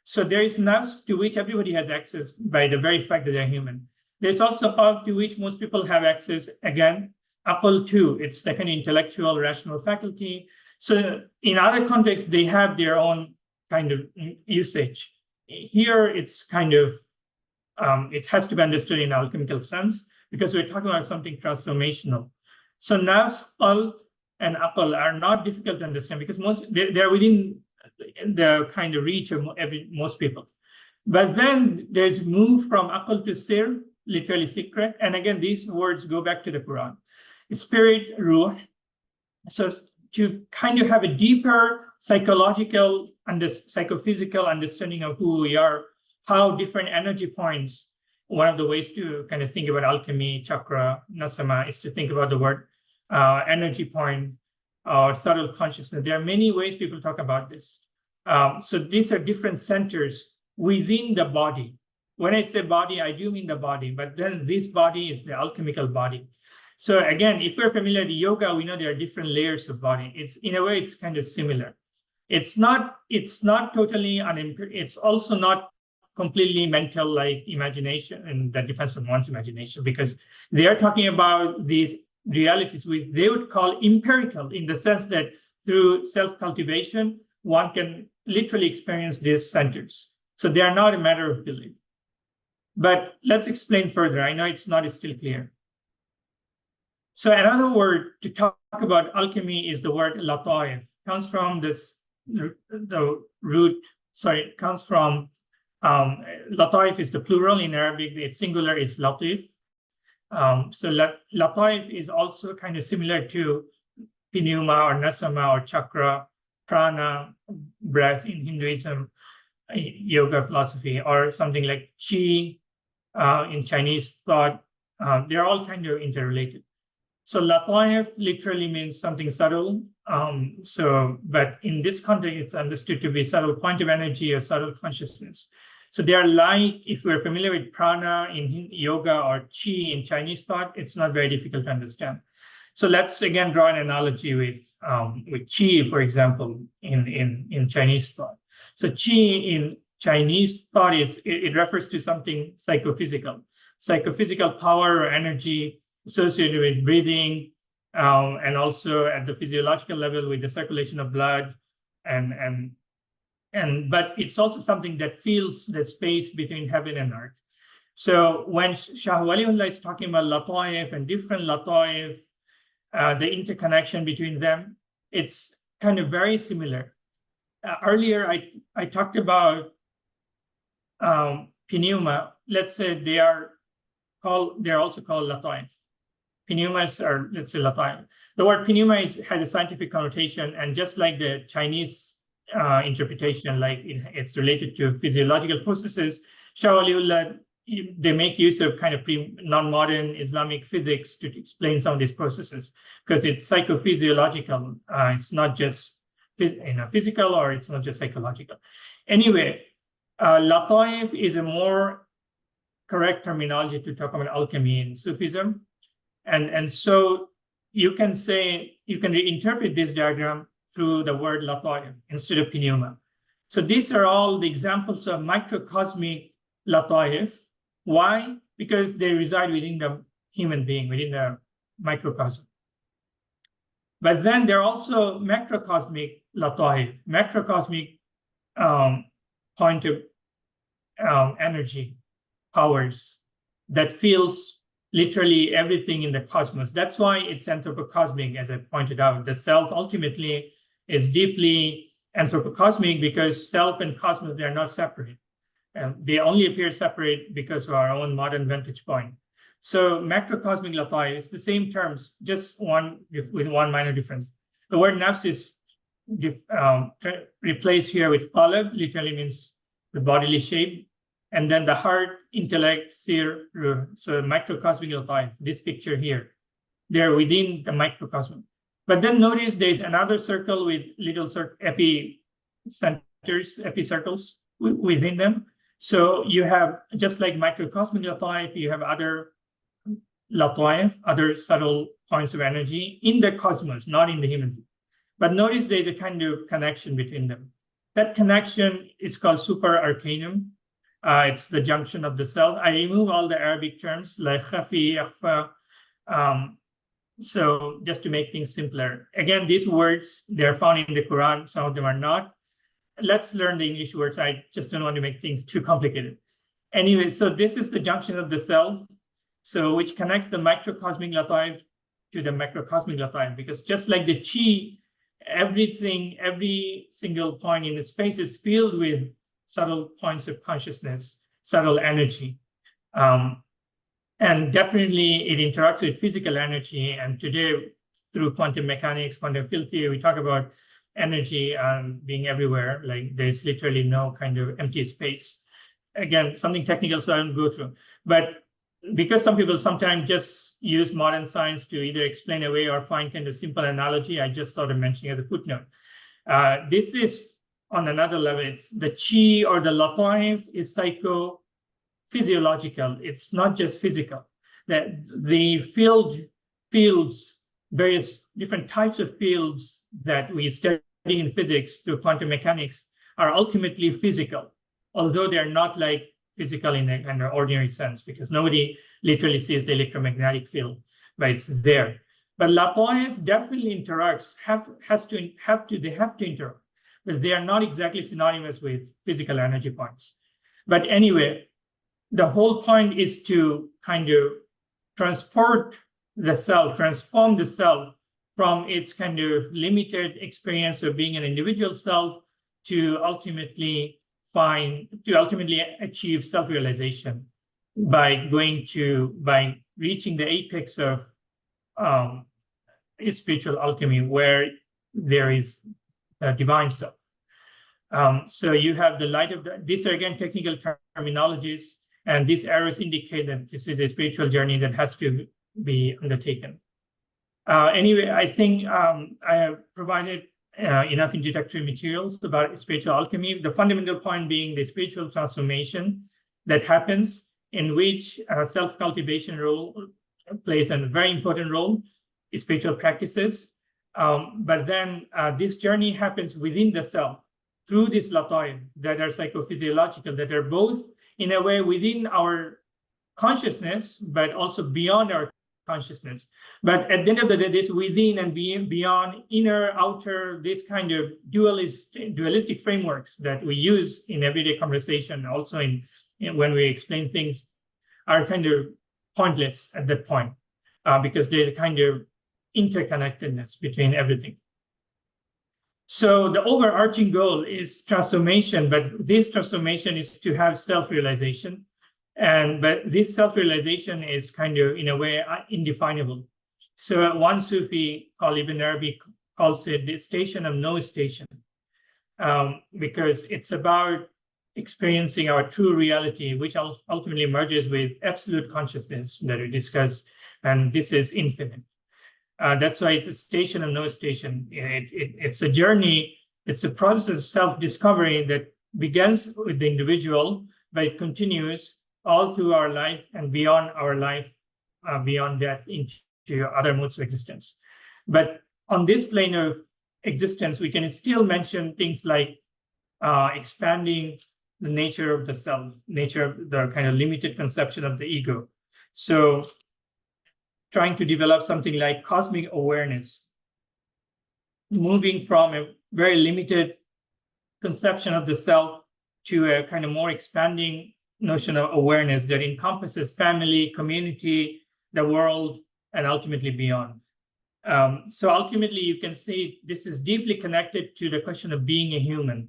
So there is nafs to which everybody has access by the very fact that they're human. There's also qalb to which most people have access. Again, aql too. It's the kind of intellectual, rational faculty. So in other contexts, they have their own kind of usage. Here, it's kind of, it has to be understood in an alchemical sense, because we're talking about something transformational. So nafs, qalb, and aql are not difficult to understand, because they're within the kind of reach of most people. But then there's move from aql to sir, literally secret. And again, these words go back to the Quran. Spirit, ruh. So to kind of have a deeper psychological and psychophysical understanding of who we are, how different energy points. One of the ways to kind of think about alchemy, chakra, nasama, is to think about the word energy point or subtle consciousness. There are many ways people talk about this. So these are different centers within the body. When I say body, I do mean the body, but then this body is the alchemical body. So again, if we're familiar with yoga, we know there are different layers of body. It's, in a way, it's kind of similar. It's not totally it's also not completely mental, like imagination, and that depends on one's imagination, because they are talking about these realities which they would call empirical, in the sense that through self-cultivation, one can literally experience these centers. So they are not a matter of belief. But let's explain further. I know it's not still clear. So another word to talk about alchemy is the word lataif. Comes from lataif is the plural in Arabic. Its singular is latif. So lataif is also kind of similar to pneuma or nasama or chakra, prana, breath in Hinduism, yoga philosophy, or something like qi in Chinese thought. They're all kind of interrelated. So lataif literally means something subtle. But in this context, it's understood to be subtle point of energy or subtle consciousness. So they are like, if we're familiar with prana in yoga or qi in Chinese thought, it's not very difficult to understand. So let's again draw an analogy with qi, for example, in Chinese thought. So qi in Chinese thought it refers to something psychophysical power or energy associated with breathing, and also at the physiological level with the circulation of blood, but it's also something that fills the space between heaven and earth. So when Shah Waliullah is talking about lataif and different lataif, the interconnection between them, it's kind of very similar. Earlier, I talked about pneuma. Let's say they're also called lataif. Pneumas are, let's say, lataif. The word pneuma has a scientific connotation, and just like the Chinese interpretation, like it's related to physiological processes, Shah Waliullah, they make use of kind of non-modern Islamic physics to explain some of these processes, because it's psychophysiological. It's not just physical, or it's not just psychological. Anyway, lataif is a more correct terminology to talk about alchemy in Sufism. And so you can reinterpret this diagram through the word lataif instead of pneuma. So these are all the examples of microcosmic lataif. Why? Because they reside within the human being, within the microcosm. But then there are also macrocosmic lataif, macrocosmic point of energy, powers that feels literally everything in the cosmos. That's why it's anthropocosmic, as I pointed out. The self ultimately is deeply anthropocosmic, because self and cosmos, they are not separate. They only appear separate because of our own modern vantage point. So macrocosmic lataif is the same terms, just with one minor difference. The word nafs is replaced here with qalb, literally means the bodily shape. And then the heart, intellect, sir, ruh. So microcosmic lataif, this picture here, they're within the microcosm. But then notice there's another circle with little epicircles within them. So you have, just like microcosmic lataif, you have other lataif, other subtle points of energy in the cosmos, not in the human. But notice there's a kind of connection between them. That connection is called super arcanum. It's the junction of the self. I remove all the Arabic terms like khafi, akhfa, so just to make things simpler. Again, these words, they're found in the Quran. Some of them are not. Let's learn the English words. I just don't want to make things too complicated. Anyway, so this is the junction of the self, so which connects the microcosmic lataif to the macrocosmic lataif, because just like the chi, everything, every single point in the space is filled with subtle points of consciousness, subtle energy. And definitely it interacts with physical energy. And today, through quantum mechanics, quantum field theory, we talk about energy being everywhere. Like there's literally no kind of empty space. Again, something technical, so I don't go through. But because some people sometimes just use modern science to either explain away or find kind of simple analogy, I just sort of mentioning as a footnote. This is on another level. It's the chi or the lataif is psychophysiological. It's not just physical. That the fields, various different types of fields that we study in physics through quantum mechanics are ultimately physical, although they're not like physical in a kind of ordinary sense, because nobody literally sees the electromagnetic field, but it's there. But Latoif definitely interacts, they have to interact, but they are not exactly synonymous with physical energy points. But anyway, the whole point is to kind of transform the self from its kind of limited experience of being an individual self to ultimately achieve self-realization by reaching the apex of spiritual alchemy, where there is a divine self. So you have the light of these are again technical terminologies, and these arrows indicate that this is a spiritual journey that has to be undertaken. Anyway, I think I have provided enough introductory materials about spiritual alchemy. The fundamental point being the spiritual transformation that happens, in which self-cultivation role plays a very important role in spiritual practices. But then this journey happens within the self through these latoif that are psychophysiological, that are both in a way within our consciousness, but also beyond our consciousness. But at the end of the day, this within and beyond, inner, outer, this kind of dualistic frameworks that we use in everyday conversation, also in when we explain things, are kind of pointless at that point, because they're the kind of interconnectedness between everything. So the overarching goal is transformation, but this transformation is to have self-realization. But this self-realization is kind of, in a way, indefinable. So one Sufi called Ibn Arabi calls it the station of no station, because it's about experiencing our true reality, which ultimately merges with absolute consciousness that we discussed, and this is infinite. That's why it's a station of no station. It's a journey, it's a process of self-discovery that begins with the individual, but it continues all through our life and beyond our life, beyond death, into other modes of existence. But on this plane of existence, we can still mention things like expanding the nature of the self, nature of the kind of limited conception of the ego. So trying to develop something like cosmic awareness, moving from a very limited conception of the self to a kind of more expanding notion of awareness that encompasses family, community, the world, and ultimately beyond. So ultimately, you can see this is deeply connected to the question of being a human.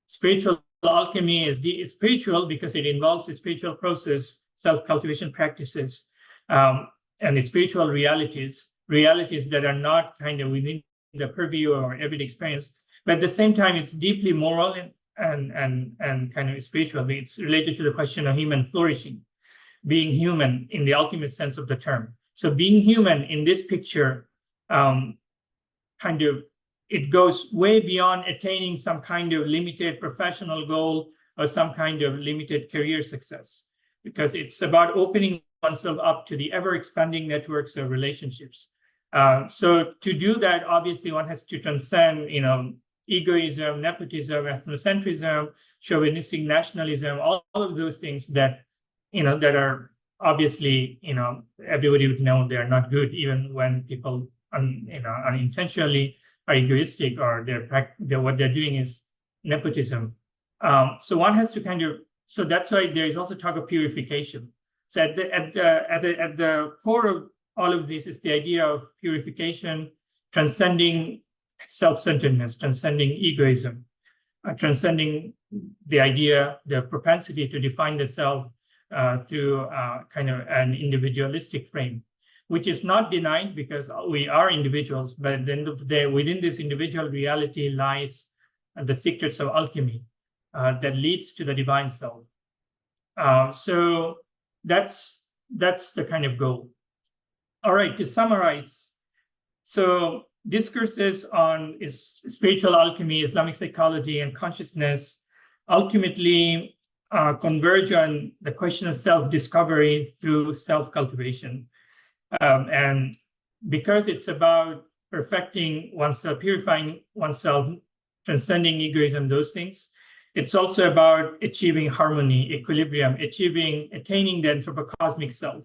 Spiritual alchemy is spiritual because it involves a spiritual process, self-cultivation practices, and the spiritual realities that are not kind of within the purview of our everyday experience. But at the same time, it's deeply moral and kind of spiritual. It's related to the question of human flourishing, being human in the ultimate sense of the term. So being human in this picture, it goes way beyond attaining some kind of limited professional goal or some kind of limited career success, because it's about opening oneself up to the ever-expanding networks of relationships. So to do that, obviously, one has to transcend, egoism, nepotism, ethnocentrism, chauvinistic nationalism, all of those things that, that are obviously, everybody would know they are not good, even when people, unintentionally are egoistic, or what they're doing is nepotism. So one has to so that's why there is also talk of purification. So at the core of all of this is the idea of purification, transcending self-centeredness, transcending egoism, transcending the propensity to define the self through kind of an individualistic frame, which is not denied because we are individuals, but at the end of the day, within this individual reality lies the secrets of alchemy that leads to the divine self. So that's the kind of goal. All right, to summarize, so discourses on spiritual alchemy, Islamic psychology, and consciousness ultimately converge on the question of self-discovery through self-cultivation. And because it's about perfecting oneself, purifying oneself, transcending egoism, those things, It's also about achieving harmony, equilibrium, attaining the anthropocosmic self.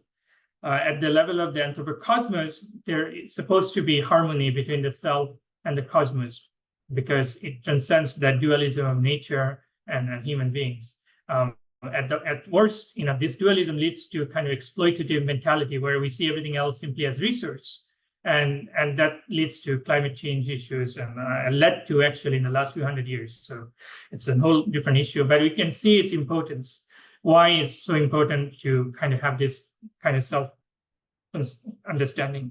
At the level of the anthropocosmos, there is supposed to be harmony between the self and the cosmos, because it transcends that dualism of nature and human beings. At worst, this dualism leads to kind of exploitative mentality where we see everything else simply as resource. And that leads to climate change issues and led to actually in the last few hundred years. So it's a whole different issue, but we can see its importance. Why it's so important to kind of have this kind of self-understanding.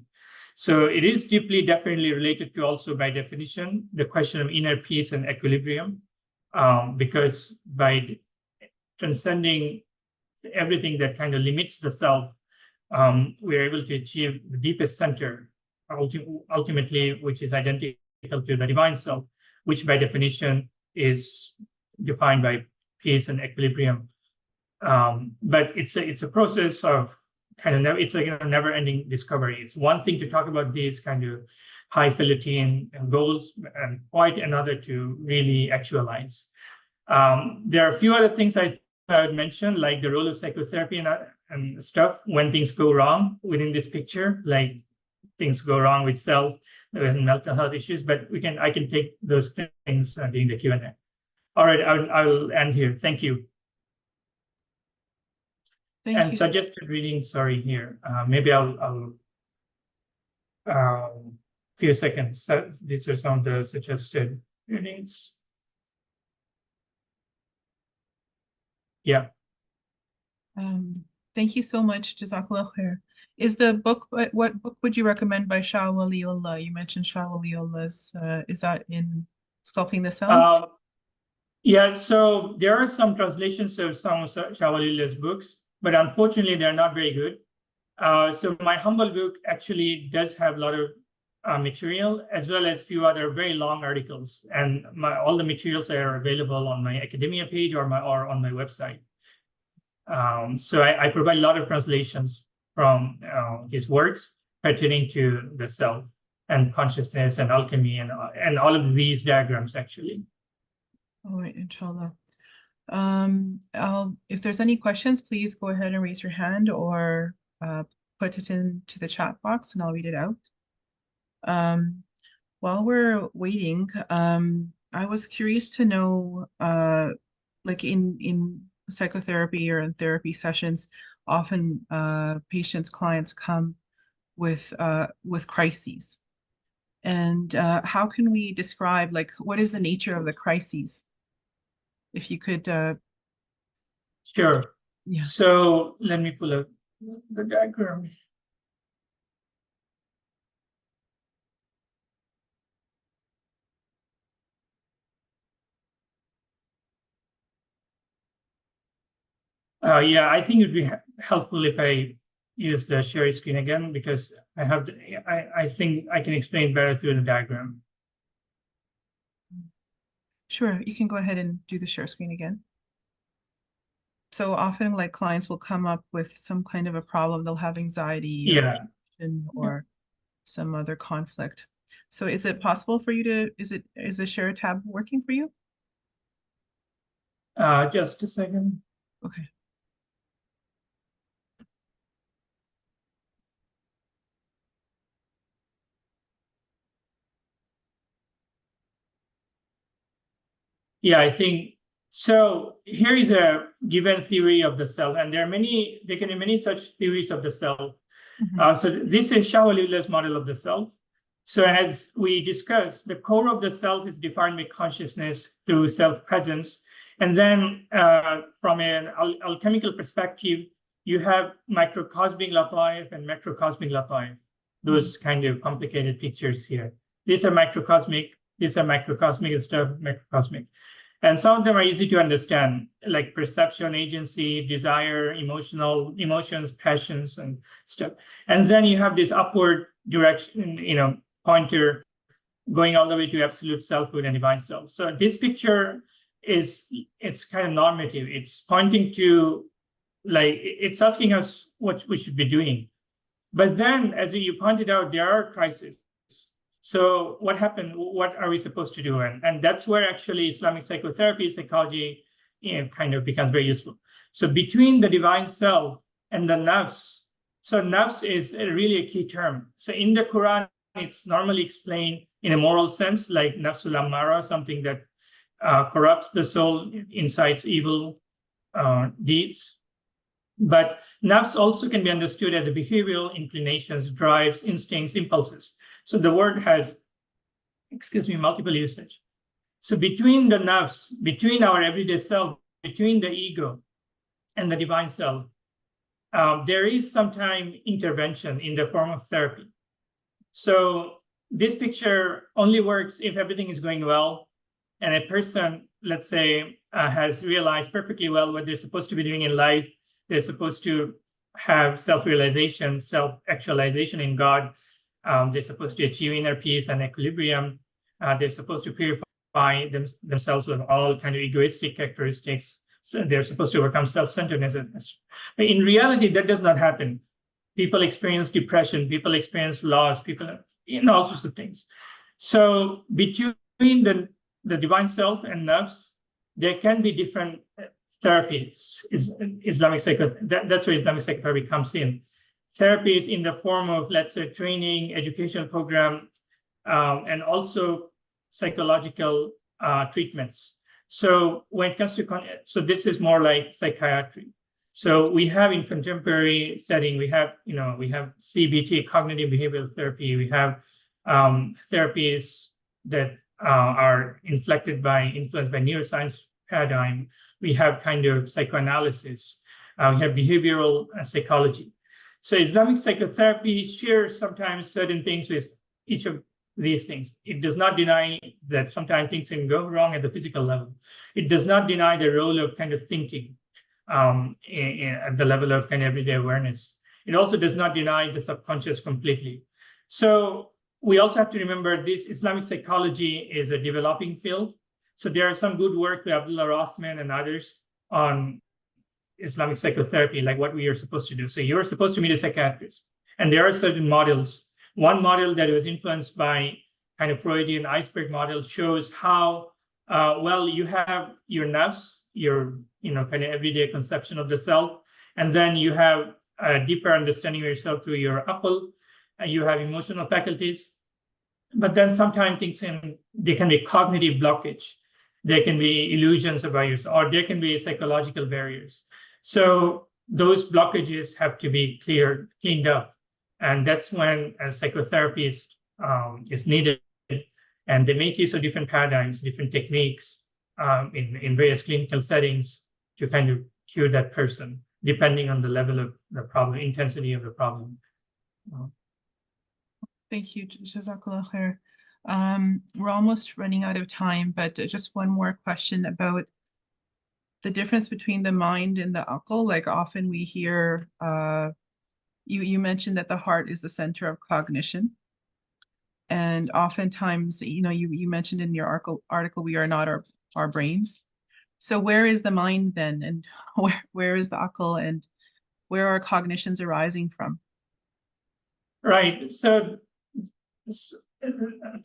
So it is definitely related to also, by definition, the question of inner peace and equilibrium, because by transcending everything that kind of limits the self, we're able to achieve the deepest center, ultimately, which is identical to the divine self, which by definition is defined by peace and equilibrium. But it's a process of it's like a never-ending discovery. It's one thing to talk about these kind of highfalutin goals, and quite another to really actualize. There are a few other things I would mention, like the role of psychotherapy and stuff when things go wrong within this picture, like things go wrong with self and mental health issues. But I can take those things during the Q&A. All right, I'll end here. Thank you. Thank you. Suggested reading, sorry, here. Maybe I'll few seconds. These are some of the suggested readings. Yeah. Thank you so much, Jazakallah khair. Is the book, what book would you recommend by Shah Waliullah? You mentioned Shah Waliullah's, is that in Sculpting the Self? Yeah, so there are some translations of some of Shah Waliullah's books, but unfortunately, they're not very good. So my humble book actually does have a lot of material, as well as a few other very long articles. And all the materials are available on my academia page or on my website. So I provide a lot of translations from his works pertaining to the self and consciousness and alchemy and all of these diagrams, actually. All right, inshallah. If there's any questions, please go ahead and raise your hand or put it into the chat box and I'll read it out. While we're waiting, I was curious to know, like in psychotherapy or in therapy sessions, often clients come with crises. And how can we describe, like, what is the nature of the crises? If you could. Sure. Yeah. So let me pull up the diagram. Yeah, I think it would be helpful if I use the share screen again, because I think I can explain better through the diagram. Sure, you can go ahead and do the share screen again. So often, like, clients will come up with some kind of a problem. They'll have anxiety or some other conflict. So is it possible for you to, is the share tab working for you? Just a second. Okay. Yeah, I think so. Here is a given theory of the self, and there can be many such theories of the self. So this is Shah Waliullah's model of the self. So as we discussed, the core of the self is defined by consciousness through self-presence. And then from an alchemical perspective, you have microcosmic lataif and macrocosmic lataif, those kind of complicated pictures here. These are microcosmic, these are macrocosmic, and stuff macrocosmic. And some of them are easy to understand, like perception, agency, desire, emotions, passions, and stuff. And then you have this upward direction, pointer going all the way to absolute selfhood and divine self. So this picture it's kind of normative. It's pointing to, like, it's asking us what we should be doing. But then, as you pointed out, there are crises. So what happened? What are we supposed to do? And that's where actually Islamic psychotherapy, psychology, kind of becomes very useful. So between the divine self and the nafs, so nafs is really a key term. So in the Quran, it's normally explained in a moral sense, like nafsul ammara, something that corrupts the soul, incites evil deeds. But nafs also can be understood as a behavioral inclinations, drives, instincts, impulses. So the word has, multiple usage. So between the nafs, between our everyday self, between the ego and the divine self, there is sometimes intervention in the form of therapy. So this picture only works if everything is going well and a person, let's say, has realized perfectly well what they're supposed to be doing in life. They're supposed to have self-realization, self-actualization in God. They're supposed to achieve inner peace and equilibrium. They're supposed to purify themselves with all kind of egoistic characteristics. So they're supposed to overcome self-centeredness. But in reality, that does not happen. People experience depression. People experience loss. People, all sorts of things. So between the divine self and nafs, there can be different therapies. Islamic that's where Islamic psychotherapy comes in. Therapies in the form of, let's say, training, educational program, and also psychological treatments. So when it comes to, so this is more like psychiatry. So we have in contemporary setting, we have CBT, cognitive behavioral therapy. We have therapies that are influenced by neuroscience paradigm. We have kind of psychoanalysis. We have behavioral psychology. So Islamic psychotherapy shares sometimes certain things with each of these things. It does not deny that sometimes things can go wrong at the physical level. It does not deny the role of kind of thinking at the level of kind of everyday awareness. It also does not deny the subconscious completely. So we also have to remember this Islamic psychology is a developing field. So there are some good work by Abdullah Rothman and others on Islamic psychotherapy, like what we are supposed to do. So you're supposed to meet a psychiatrist. And there are certain models. One model that was influenced by kind of Freudian iceberg model shows how well you have your nafs, your kind of everyday conception of the self, and then you have a deeper understanding of yourself through your aql, and you have emotional faculties. But then sometimes there can be cognitive blockage. There can be illusions about yourself, or there can be psychological barriers. So those blockages have to be cleaned up. And that's when a psychotherapist is needed. And they make use of different paradigms, different techniques in various clinical settings to kind of cure that person, depending on the level of the problem, intensity of the problem. Thank you, Jazakallah khair. We're almost running out of time, but just one more question about the difference between the mind and the aql. Like often we hear, you mentioned that the heart is the center of cognition. And oftentimes, you mentioned in your article, we are not our brains. So where is the mind then? And where is the aql, and where are cognitions arising from? Right. So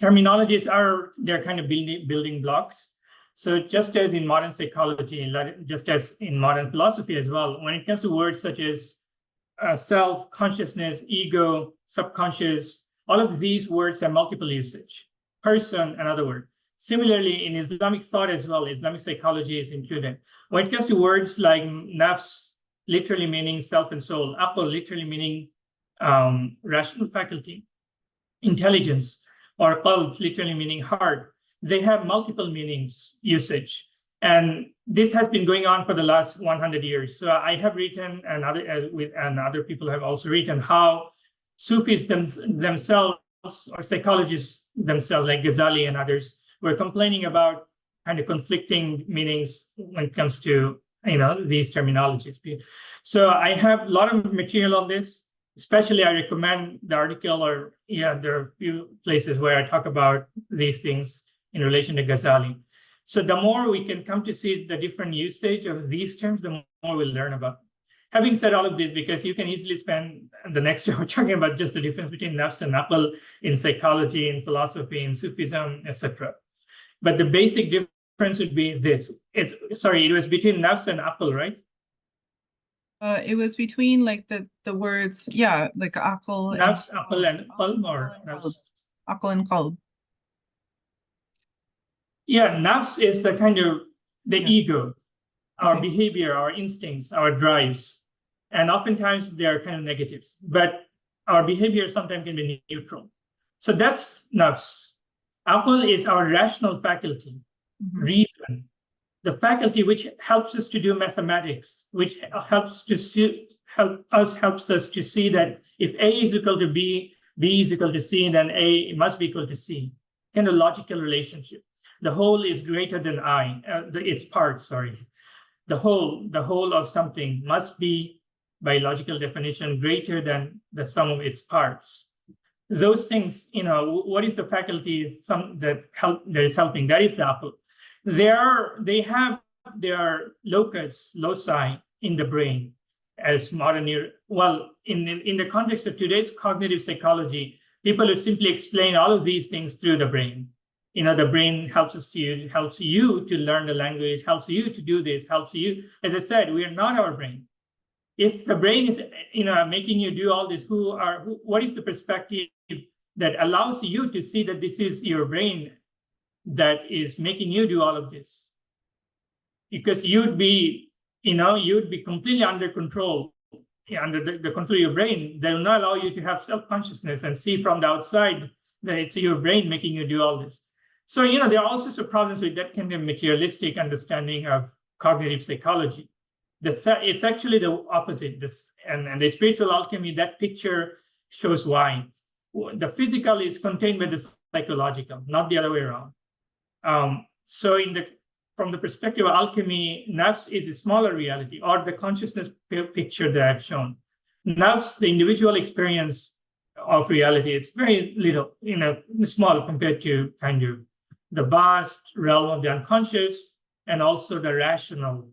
terminologies they're kind of building blocks. So just as in modern psychology, just as in modern philosophy as well, when it comes to words such as self, consciousness, ego, subconscious, all of these words have multiple usage. Person, another word. Similarly, in Islamic thought as well, Islamic psychology is included. When it comes to words like nafs, literally meaning self and soul, aql, literally meaning rational faculty, intelligence, or qalb, literally meaning heart, they have multiple meanings, usage. And this has been going on for the last 100 years. So I have written, and other people have also written, how Sufis themselves, or psychologists themselves, like Ghazali and others, were complaining about kind of conflicting meanings when it comes to these terminologies. So I have a lot of material on this. Especially, I recommend the article, or there are a few places where I talk about these things in relation to Ghazali. So the more we can come to see the different usage of these terms, the more we'll learn about them. having said all of this, because you can easily spend the next hour talking about just the difference between nafs and aql in psychology, in philosophy, in Sufism, etc. But the basic difference would be this. It was between nafs and aql, right? It was between like the words, yeah, like aql Nafs, aql, and qalb, or nafs? Aql and qalb. Yeah, nafs is the kind of the ego, our Okay. behavior, our instincts, our drives. And oftentimes they are kind of negatives, but our behavior sometimes can be neutral. So that's nafs. Aql is our rational faculty, reason, the faculty which helps us to do mathematics, which helps us to see that if A is equal to B, B is equal to C, then A must be equal to C. Kind of logical relationship. The whole is greater than I, its part, sorry. The whole of something must be, by logical definition, greater than the sum of its parts. Those things, what is the faculty that is helping? That is the aql. They have their loci in the brain as modern in the context of today's cognitive psychology, people would simply explain all of these things through the brain. The brain helps you to learn the language, helps you to do this, helps you. As I said, we are not our brain. If the brain is, making you do all this, what is the perspective that allows you to see that this is your brain that is making you do all of this? Because you'd be completely under control, under the control of your brain. They will not allow you to have self-consciousness and see from the outside that it's your brain making you do all this. So, there are all sorts of problems with that kind of materialistic understanding of cognitive psychology. It's actually the opposite. And the spiritual alchemy, that picture shows why. The physical is contained by the psychological, not the other way around. So from the perspective of alchemy, nafs is a smaller reality, or the consciousness picture that I've shown. Nafs, the individual experience of reality, it's very little, small compared to kind of the vast realm of the unconscious and also the rational.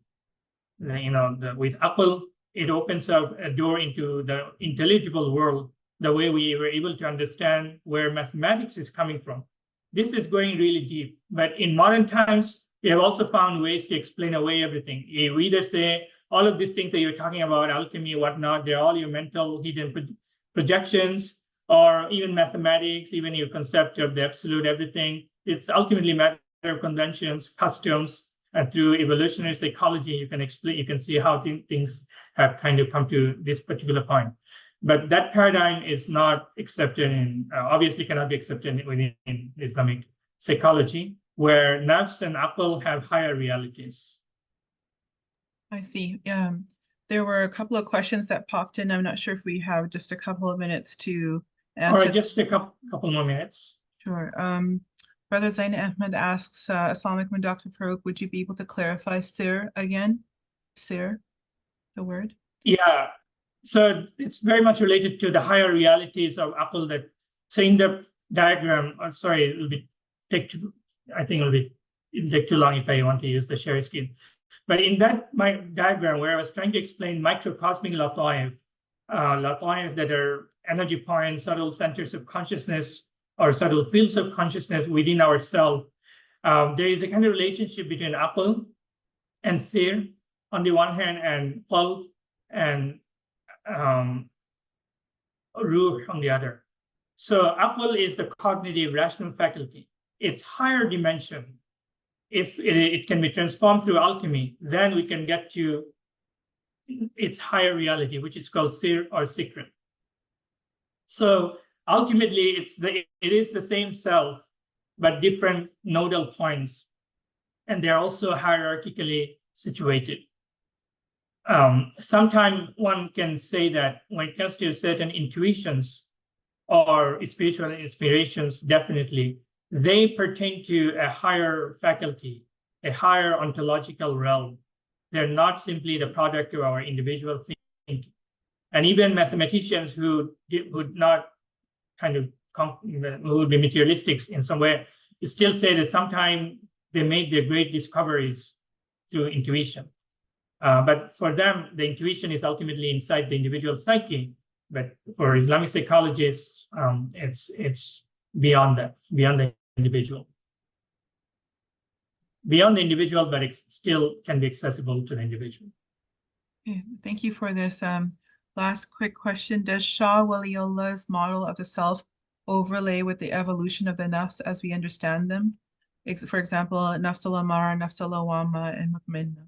With aql, it opens up a door into the intelligible world, the way we were able to understand where mathematics is coming from. This is going really deep. But in modern times, we have also found ways to explain away everything. You either say all of these things that you're talking about, alchemy, whatnot, they're all your mental hidden projections, or even mathematics, even your concept of the absolute everything. It's ultimately a matter of conventions, customs, and through evolutionary psychology, you can see how things have kind of come to this particular point. But that paradigm is not accepted obviously cannot be accepted within Islamic psychology, where nafs and aql have higher realities. I see. There were a couple of questions that popped in. I'm not sure if we have just a couple of minutes to answer. All right, just a couple more minutes. Sure. Brother Zain Ahmed asks, Assalamu alaikum, Dr. Faruque, would you be able to clarify sir again? Sir, the word? Yeah, so it's very much related to the higher realities of aql so in the diagram, it'll take too long if I want to use the share screen. But in my diagram where I was trying to explain microcosmic lataif that are energy points, subtle centers of consciousness, or subtle fields of consciousness within ourselves, there is a kind of relationship between aql and sir on the one hand, and qalb and ruh on the other. So aql is the cognitive rational faculty. Its higher dimension, if it can be transformed through alchemy, then we can get to its higher reality, which is called sir or secret. So ultimately, it is the same self, but different nodal points, and they're also hierarchically situated. Sometimes one can say that when it comes to certain intuitions or spiritual inspirations, definitely, they pertain to a higher faculty, a higher ontological realm. They're not simply the product of our individual thinking. And even mathematicians who would not who would be materialistics in some way, still say that sometimes they made their great discoveries through intuition. But for them, the intuition is ultimately inside the individual psyche. But for Islamic psychologists, it's beyond that, beyond the individual. Beyond the individual, but it still can be accessible to the individual. Okay, thank you for this. Last quick question. Does Shah Waliullah's model of the self overlay with the evolution of the nafs as we understand them? For example, nafs al-amara, nafs al-lawama, and mutmainna.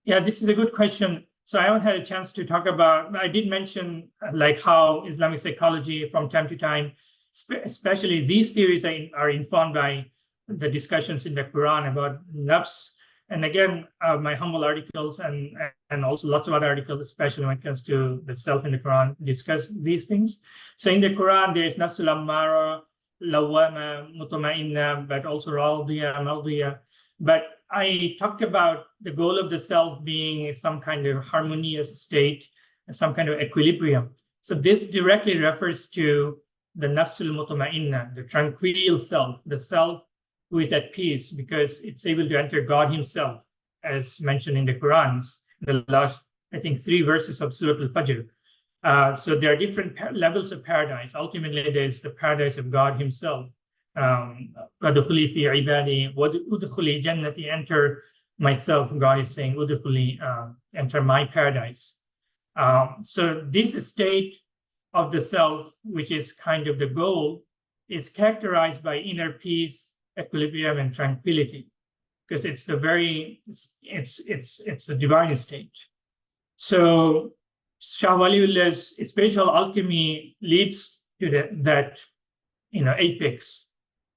Yeah, this is a good question. So I haven't had a chance to talk about, I did mention like how Islamic psychology from time to time, especially these theories are informed by the discussions in the Quran about nafs. And again, my humble articles and also lots of other articles, especially when it comes to the self in the Quran, discuss these things. So in the Quran, there is nafsul ammara, lawama, mutma'inna, but also radiya, mardiya. But I talked about the goal of the self being some kind of harmonious state, some kind of equilibrium. So this directly refers to the nafsul mutma'inna, the tranquil self, the self who is at peace because it's able to enter God himself, as mentioned in the Quran, the last, I think, 3 verses of Surah Al-Fajr. So there are different levels of paradise. Ultimately, there's the paradise of God himself. Udkhuli fi ibadi, udkhuli jannati, enter myself. God is saying, udkhuli, enter my paradise. So this state of the self, which is kind of the goal, is characterized by inner peace, equilibrium, and tranquility, because it's the very it's a divine state. So Shah Waliullah's spiritual alchemy leads to that apex.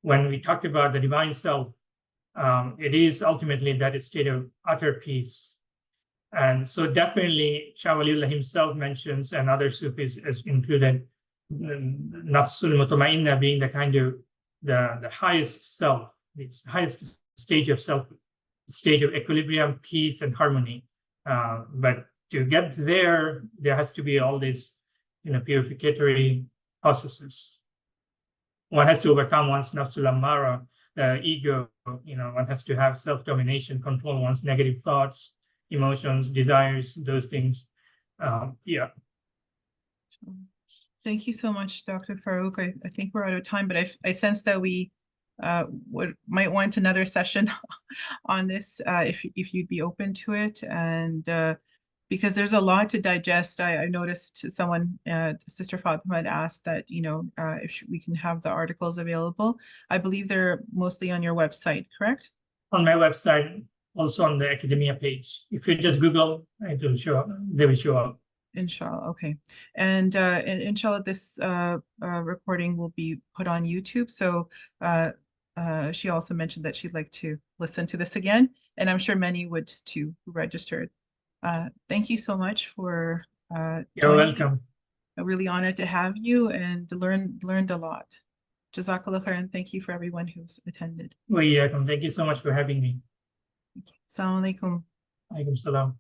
When we talk about the divine self, it is ultimately that state of utter peace. And so definitely Shah Waliullah himself mentions, and other Sufis as included, nafsul mutma'inna being the kind of the highest self, the highest stage of self, stage of equilibrium, peace, and harmony. But to get there, there has to be all these, purificatory processes. One has to overcome one's nafsul ammara, the ego. One has to have self-domination, control one's negative thoughts, emotions, desires, those things. Yeah. Thank you so much, Dr. Faruque. I think we're out of time, but I sense that we might want another session on this if you'd be open to it, and because there's a lot to digest. I noticed someone, Sister Fatima, had asked that if we can have the articles available. I believe they're mostly on your website, correct? On my website, also on the academia page. If you just Google, it will show up. They will show up. Inshallah. Okay. And inshallah, this recording will be put on YouTube. So she also mentioned that she'd like to listen to this again, and I'm sure many would too who registered. Thank you so much for You're welcome. I'm really honored to have you and learned a lot. Jazakallah khair, and thank you for everyone who's attended. Well, yeah, thank you so much for having me. Assalamu alaikum. Alaikum salam.